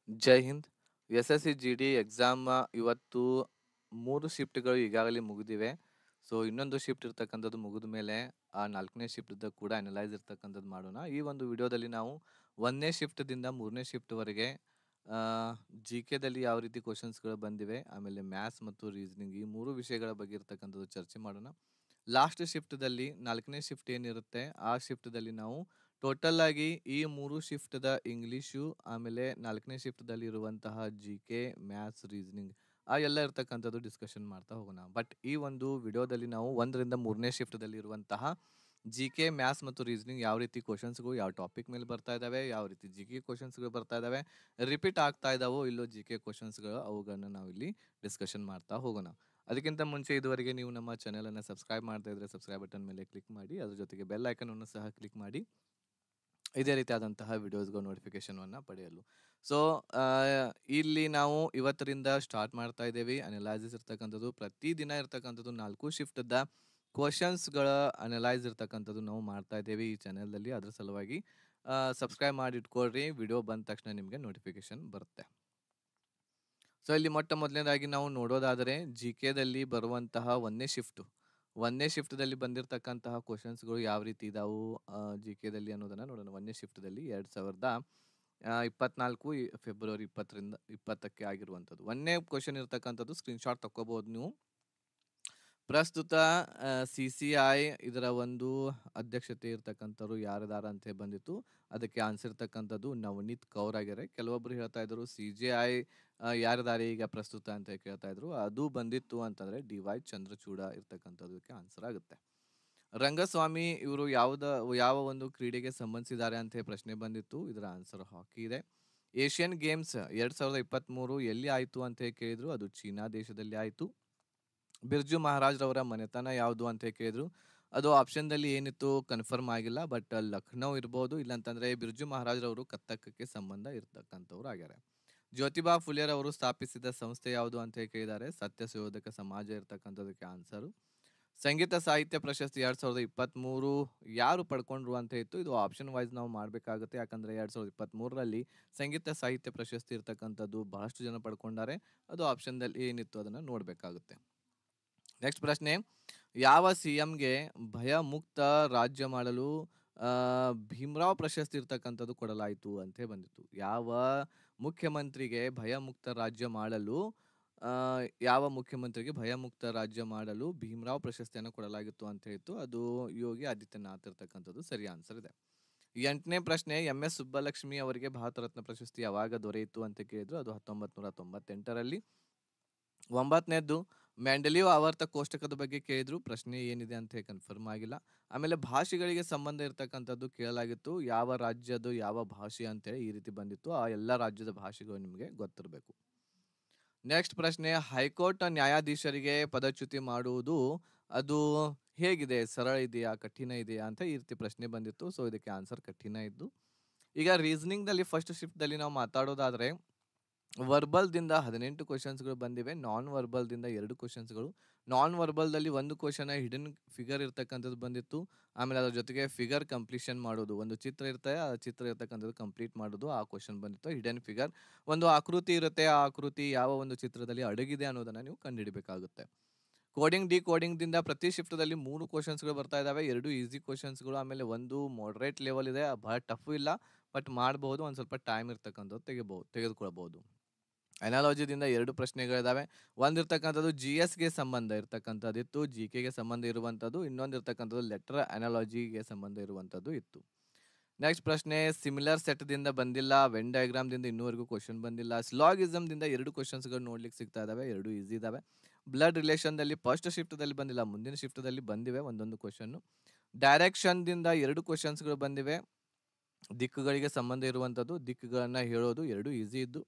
ಜೈ Hind. S G D exam ಇವತ್ತು 3 ಶಿಫ್ಟ್ಗಳು ಈಗಾಗಲೇ ಮುಗಿದಿವೆ. So ಇನ್ನೊಂದು ಶಿಫ್ಟ್ ಇರ್ತಕ್ಕಂಥದ್ದು ಮುಗಿದ ಮೇಲೆ ಆ 4ನೇ ಶಿಫ್ಟ್ ಕೂಡ ಅನಲೈಸ್ ಇರ್ತಕ್ಕಂಥದ್ದು ಮಾಡೋಣ. ಈ ಒಂದು ವಿಡಿಯೋದಲ್ಲಿ ನಾವು 1ನೇ ಶಿಫ್ಟ್ದಿಂದ 3ನೇ ಶಿಫ್ಟ್ವರೆಗೆ ಜಿ ಕೆದಲ್ಲಿ ಯಾವ ರೀತಿ ಕ್ವಶನ್ಸ್ಗಳು ಬಂದಿವೆ, ಆಮೇಲೆ ಮ್ಯಾಥ್ಸ್ ಮತ್ತು ರೀಸನಿಂಗ್ ಈ 3 ವಿಷಯಗಳ ಬಗ್ಗೆ ಇರ್ತಕ್ಕಂಥದ್ದು ಚರ್ಚೆ ಮಾಡೋಣ. ಲಾಸ್ಟ್ ಶಿಫ್ಟ್ದಲ್ಲಿ 4ನೇ ಶಿಫ್ಟ್ ಏನಿರುತ್ತೆ ಆ ಶಿಫ್ಟ್ದಲ್ಲಿ ನಾವು ಟೋಟಲ್ ಆಗಿ ಈ 3 ಶಿಫ್ಟ್‌ದ ಇಂಗ್ಲೀಷು, ಆಮೇಲೆ 4ನೇ ಶಿಫ್ಟ್‌ದಲ್ಲಿ ಇರುವಂತಹ ಜಿಕೆ, ಮ್ಯಾಥ್ಸ್, ರೀಸನಿಂಗ್ ಎಲ್ಲ ಇರ್ತಕ್ಕಂಥದ್ದು ಡಿಸ್ಕಷನ್ ಮಾಡ್ತಾ ಹೋಗೋಣ. ಬಟ್ ಈ ಒಂದು ವಿಡಿಯೋದಲ್ಲಿ ನಾವು 1 ರಿಂದ 3ನೇ ಶಿಫ್ಟ್‌ದಲ್ಲಿ ಇರುವಂತಹ ಜಿಕೆ, ಮ್ಯಾಥ್ಸ್ ಮತ್ತು ರೀಸನಿಂಗ್ ಯಾವ ರೀತಿ ಕ್ವೆಷನ್ಸ್‌ಗಳು ಯಾವ ಟಾಪಿಕ್ ಮೇಲೆ ಬರ್ತಾ ಇದ್ದಾವೆ, ಯಾವ ರೀತಿ ಜಿಕೆ ಕ್ವೆಷನ್ಸ್‌ಗಳು ಬರ್ತಾ ಇದ್ದಾವೆ, ರಿಪೀಟ್ ಆಗ್ತಾ ಇದ್ದಾವೋ ಇಲ್ಲೋ ಜಿಕೆ ಕ್ವೆಷನ್ಸ್‌ಗಳು ಅವುಗಳನ್ನ ನಾವಿಲ್ಲಿ ಡಿಸ್ಕಷನ್ ಮಾಡ್ತಾ ಹೋಗೋಣ. ಅದಕ್ಕಿಂತ ಮುಂಚೆ ಇದುವರೆಗೆ ನೀವು ನಮ್ಮ ಚಾನೆಲನ್ನು ಸಬ್ಸ್ಕ್ರೈಬ್ ಮಾಡ್ತಾ ಇದ್ರೆ ಸಬ್ಸ್ಕ್ರೈಬ್ ಬಟನ್ ಮೇಲೆ ಕ್ಲಿಕ್ ಮಾಡಿ, ಅದ್ರ ಜೊತೆಗೆ ಬೆಲ್ ಐಕನ್ ಅನ್ನು ಸಹ ಕ್ಲಿಕ್ ಮಾಡಿ ಇದೇ ರೀತಿಯಾದಂತಹ ವಿಡಿಯೋಸ್‌ಗಳ ನೋಟಿಫಿಕೇಶನ್‌ವನ್ನ ಪಡೆಯಲು. ಸೊ, ಇಲ್ಲಿ ನಾವು ಇವತ್ತರಿಂದ ಸ್ಟಾರ್ಟ್ ಮಾಡ್ತಾ ಇದ್ದೇವೆ. ಅನಲೈಸಿಸ್ ಇರ್ತಕ್ಕಂಥದ್ದು ಪ್ರತಿದಿನ ಇರ್ತಕ್ಕಂಥದ್ದು 4 ಶಿಫ್ಟ್‌ದ ಕ್ವೆಷನ್ಸ್‌ಗಳ ಅನಲೈಸ್ ಇರ್ತಕ್ಕಂಥದ್ದು ನಾವು ಮಾಡ್ತಾ ಇದ್ದೇವೆ ಈ ಚಾನೆಲ್‌ದಲ್ಲಿ. ಅದ್ರ ಸಲುವಾಗಿ ಸಬ್ಸ್ಕ್ರೈಬ್ ಮಾಡಿ ಇಟ್ಕೊಳ್ರಿ. ವಿಡಿಯೋ ಬಂದ ತಕ್ಷಣ ನಿಮಗೆ ನೋಟಿಫಿಕೇಶನ್ ಬರುತ್ತೆ. ಸೊ, ಇಲ್ಲಿ ಮೊಟ್ಟ ಮೊದಲನೇದಾಗಿ ನಾವು ನೋಡೋದಾದರೆ ಜಿಕೆದಲ್ಲಿ ಬರುವಂತಹ 1ನೇ ಶಿಫ್ಟ್‌ದಲ್ಲಿ ಬಂದಿರತಕ್ಕಂತಹ ಕ್ವೆಷನ್ಸ್‌ಗಳು ಯಾವ ರೀತಿ ಇದಾವು ಜಿಕೆದಲ್ಲಿ ಅನ್ನೋದನ್ನ ನೋಡೋಣ. 1ನೇ ಶಿಫ್ಟ್‌ದಲ್ಲಿ 2024 ಫೆಬ್ರವರಿ 20ಕ್ಕೆ ಆಗಿರುವಂಥದ್ದು. 1ನೇ ಕ್ವೆಷನ್ ಇರ್ತಕ್ಕಂಥದ್ದು ಸ್ಕ್ರೀನ್‌ಶಾಟ್ ತಕ್ಕೋಬಹುದು ನೀವು. ಪ್ರಸ್ತುತ CCI ಇದರ ಒಂದು ಅಧ್ಯಕ್ಷತೆ ಇರ್ತಕ್ಕಂಥವ್ರು ಯಾರಿದಾರ ಅಂತ ಬಂದಿತ್ತು. ಅದಕ್ಕೆ ಆನ್ಸರ್ ಇರ್ತಕ್ಕಂಥದ್ದು ನವನೀತ್ ಕೌರ್ ಆಗ್ಯಾರೆ. ಕೆಲವೊಬ್ರು ಹೇಳ್ತಾ ಇದ್ರು CJI ಯಾರಿದಾರೆ ಈಗ ಪ್ರಸ್ತುತ ಅಂತ ಕೇಳ್ತಾ ಇದ್ರು. ಅದು ಬಂದಿತ್ತು ಅಂತಂದ್ರೆ DY ಚಂದ್ರಚೂಡ ಇರ್ತಕ್ಕಂಥದ್ದಕ್ಕೆ ಆನ್ಸರ್ ಆಗುತ್ತೆ. ರಂಗಸ್ವಾಮಿ ಇವರು ಯಾವ ಒಂದು ಕ್ರೀಡೆಗೆ ಸಂಬಂಧಿಸಿದ್ದಾರೆ ಅಂತ ಪ್ರಶ್ನೆ ಬಂದಿತ್ತು. ಇದರ ಆನ್ಸರ್ ಹಾಕಿ ಇದೆ. ಏಷ್ಯನ್ ಗೇಮ್ಸ್ 2023 ಎಲ್ಲಿ ಆಯ್ತು ಅಂತ ಕೇಳಿದ್ರು. ಅದು ಚೀನಾ ದೇಶದಲ್ಲಿ ಆಯ್ತು. ಬಿರ್ಜು ಮಹಾರಾಜ್ ರವರ ಮನೆತನ ಯಾವುದು ಅಂತ ಕೇಳಿದ್ರು. ಅದು ಆಪ್ಷನ್‌ದಲ್ಲಿ ಏನಿತ್ತು ಕನ್ಫರ್ಮ್ ಆಗಿಲ್ಲ. ಬಟ್ ಲಖನೌ ಇರ್ಬೋದು, ಇಲ್ಲಂತಂದ್ರೆ ಬಿರ್ಜು ಮಹಾರಾಜ್ ರವರು ಕತ್ತಕಕ್ಕೆ ಸಂಬಂಧ ಇರ್ತಕ್ಕಂಥವ್ರು ಆಗ್ಯಾರೆ. ಜ್ಯೋತಿಬಾ ಫುಲೆರವರು ಸ್ಥಾಪಿಸಿದ ಸಂಸ್ಥೆ ಯಾವುದು ಅಂತ ಕೇಳಿದ್ದಾರೆ. ಸತ್ಯ ಶೋಧಕ ಸಮಾಜ ಇರ್ತಕ್ಕಂಥದಕ್ಕೆ ಆನ್ಸರು. ಸಂಗೀತ ಸಾಹಿತ್ಯ ಪ್ರಶಸ್ತಿ 2023 ಯಾರು ಪಡ್ಕೊಂಡ್ರು ಅಂತ ಇತ್ತು. ಇದು ಆಪ್ಷನ್ ವೈಸ್ ನಾವು ಮಾಡಬೇಕಾಗುತ್ತೆ. ಯಾಕಂದ್ರೆ 2023ರಲ್ಲಿ ಸಂಗೀತ ಸಾಹಿತ್ಯ ಪ್ರಶಸ್ತಿ ಇರ್ತಕ್ಕಂಥದ್ದು ಬಹಳಷ್ಟು ಜನ ಪಡ್ಕೊಂಡಾರೆ. ಅದು ಆಪ್ಷನ್‌ದಲ್ಲಿ ಏನಿತ್ತು ಅದನ್ನ ನೋಡಬೇಕಾಗುತ್ತೆ. ನೆಕ್ಸ್ಟ್ ಪ್ರಶ್ನೆ, ಯಾವ CMಗೆ ಭಯಮುಕ್ತ ರಾಜ್ಯ ಮಾಡಲು ಭೀಮರಾವ್ ಪ್ರಶಸ್ತಿ ಇರ್ತಕ್ಕಂಥದ್ದು ಕೊಡಲಾಯಿತು ಅಂತ ಬಂದಿತ್ತು. ಯಾವ ಮುಖ್ಯಮಂತ್ರಿಗೆ ಭಯಮುಕ್ತ ರಾಜ್ಯ ಮಾಡಲು ಭೀಮರಾವ್ ಪ್ರಶಸ್ತಿಯನ್ನು ಕೊಡಲಾಗಿತ್ತು ಅಂತ ಇತ್ತು. ಅದು ಯೋಗಿ ಆದಿತ್ಯನಾಥ್ ಇರ್ತಕ್ಕಂಥದ್ದು ಸರಿ ಆನ್ಸರ್ ಇದೆ. 8ನೇ ಪ್ರಶ್ನೆ, MS ಸುಬ್ಬಲಕ್ಷ್ಮಿ ಅವರಿಗೆ ಭಾರತ ರತ್ನ ಪ್ರಶಸ್ತಿ ಯಾವಾಗ ದೊರೆಯಿತು ಅಂತ ಕೇಳಿದ್ರು. ಅದು 1998ರಲ್ಲಿ. 9ನೇದ್ದು, ಮೆಂಡೆಲಿಯವ್ ಆವರ್ತ ಕೋಷ್ಟಕದ ಬಗ್ಗೆ ಕೇಳಿದ್ರು. ಪ್ರಶ್ನೆ ಏನಿದೆ ಅಂತ ಕನ್ಫರ್ಮ್ ಆಗಿಲ್ಲ. ಆಮೇಲೆ ಭಾಷೆಗಳಿಗೆ ಸಂಬಂಧ ಇರ್ತಕ್ಕಂಥದ್ದು ಕೇಳಲಾಗಿತ್ತು. ಯಾವ ರಾಜ್ಯದ್ದು ಯಾವ ಭಾಷೆ ಅಂತೇಳಿ ಈ ರೀತಿ ಬಂದಿತ್ತು. ಆ ಎಲ್ಲ ರಾಜ್ಯದ ಭಾಷೆಗಳು ನಿಮಗೆ ಗೊತ್ತಿರಬೇಕು. ನೆಕ್ಸ್ಟ್ ಪ್ರಶ್ನೆ, ಹೈಕೋರ್ಟ್ ನ್ಯಾಯಾಧೀಶರಿಗೆ ಪದಚ್ಯುತಿ ಮಾಡುವುದು ಅದು ಹೇಗಿದೆ, ಸರಳ ಇದೆಯಾ, ಕಠಿಣ ಇದೆಯಾ ಅಂತ ಈ ರೀತಿ ಪ್ರಶ್ನೆ ಬಂದಿತ್ತು. ಸೊ ಇದಕ್ಕೆ ಆನ್ಸರ್ ಕಠಿಣ ಇದ್ದು. ಈಗ ರೀಸನಿಂಗ್‌ದಲ್ಲಿ ಫಸ್ಟ್ ಶಿಫ್ಟ್‌ದಲ್ಲಿ ನಾವು ಮಾತಾಡೋದಾದ್ರೆ ವರ್ಬಲ್‌ದಿಂದ 18 ಕ್ವೆಷನ್ಸ್‌ಗಳು ಬಂದಿವೆ. ನಾನ್ ವರ್ಬಲ್‌ದಿಂದ 2 ಕ್ವೆಷನ್ಸ್‌ಗಳು. ನಾನ್ ವರ್ಬಲ್‌ದಲ್ಲಿ ಒಂದು ಕ್ವೆಷನ್ ಹಿಡನ್ ಫಿಗರ್ ಇರ್ತಕ್ಕಂಥದ್ದು ಬಂದಿತ್ತು. ಆಮೇಲೆ ಅದ್ರ ಜೊತೆಗೆ ಫಿಗರ್ ಕಂಪ್ಲೀಷನ್ ಮಾಡೋದು. ಒಂದು ಚಿತ್ರ ಇರುತ್ತೆ, ಆ ಚಿತ್ರ ಇರ್ತಕ್ಕಂಥದ್ದು ಕಂಪ್ಲೀಟ್ ಮಾಡೋದು ಆ ಕ್ವೆಷನ್ ಬಂದಿತ್ತು. ಹಿಡನ್ ಫಿಗರ್ ಒಂದು ಆಕೃತಿ ಇರುತ್ತೆ, ಆ ಆಕೃತಿ ಯಾವ ಒಂದು ಚಿತ್ರದಲ್ಲಿ ಅಡಗಿದೆ ಅನ್ನೋದನ್ನ ನೀವು ಕಂಡುಹಿಡಿಬೇಕಾಗುತ್ತೆ. ಕೋಡಿಂಗ್ ಡಿಕೋಡಿಂಗ್‌ದಿಂದ ಪ್ರತಿ ಶಿಫ್ಟ್‌ದಲ್ಲಿ 3 ಕ್ವೆಷನ್ಸ್‌ಗಳು ಬರ್ತಾ ಇದ್ದಾವೆ. 2 ಈಸಿ ಕ್ವೆಷನ್ಸ್‌ಗಳು, ಆಮೇಲೆ ಒಂದು ಮಾಡರೇಟ್ ಲೆವೆಲ್ ಇದೆ. ಬಹಳ ಟಫ್ ಇಲ್ಲ, ಬಟ್ ಮಾಡಬಹುದು. ಒಂದು ಸ್ವಲ್ಪ ಟೈಮ್ ಇರ್ತಕ್ಕಂಥದ್ದು ತೆಗೆದುಕೊಳ್ಬಹುದು. ಅನಾಲಜಿದಿಂದ 2 ಪ್ರಶ್ನೆಗಳಿದಾವೆ. ಒಂದಿರ್ತಕ್ಕಂಥದ್ದು GSಗೆ ಸಂಬಂಧ ಇರ್ತಕ್ಕಂಥದ್ದಿತ್ತು, GKಗೆ ಸಂಬಂಧ ಇರುವಂಥದ್ದು. ಇನ್ನೊಂದಿರ್ತಕ್ಕಂಥದ್ದು ಲೆಟರ್ ಅನಾಲಜಿಗೆ ಸಂಬಂಧ ಇರುವಂಥದ್ದು ಇತ್ತು. ನೆಕ್ಸ್ಟ್ ಪ್ರಶ್ನೆ, ಸಿಮಿಲರ್ ಸೆಟ್‌ದಿಂದ ಬಂದಿಲ್ಲ. ವೆನ್ ಡಯಾಗ್ರಾಮ್‌ದಿಂದ ಇನ್ನೂವರೆಗೂ ಕ್ವೆಷನ್ ಬಂದಿಲ್ಲ. ಸಿಲಾಗಿಸಮ್‌ದಿಂದ 2 ಕ್ವೆಷನ್ಸ್‌ಗಳು ನೋಡ್ಲಿಕ್ಕೆ ಸಿಗ್ತಾ ಇದಾವೆ. 2 ಈಸಿ ಇದಾವೆ. ಬ್ಲಡ್ ರಿಲೇಷನ್‌ದಲ್ಲಿ ಫಸ್ಟ್ ಶಿಫ್ಟ್‌ದಲ್ಲಿ ಬಂದಿಲ್ಲ, ಮುಂದಿನ ಶಿಫ್ಟ್‌ದಲ್ಲಿ ಬಂದಿವೆ ಒಂದೊಂದು ಕ್ವೆಷನ್ನು. ಡೈರೆಕ್ಷನ್‌ದಿಂದ 2 ಕ್ವೆಷನ್ಸ್‌ಗಳು ಬಂದಿವೆ. ದಿಕ್ಕುಗಳಿಗೆ ಸಂಬಂಧ ಇರುವಂಥದ್ದು, ದಿಕ್ಕುಗಳನ್ನ ಹೇಳೋದು 2 ಈಸಿ ಇದ್ದು.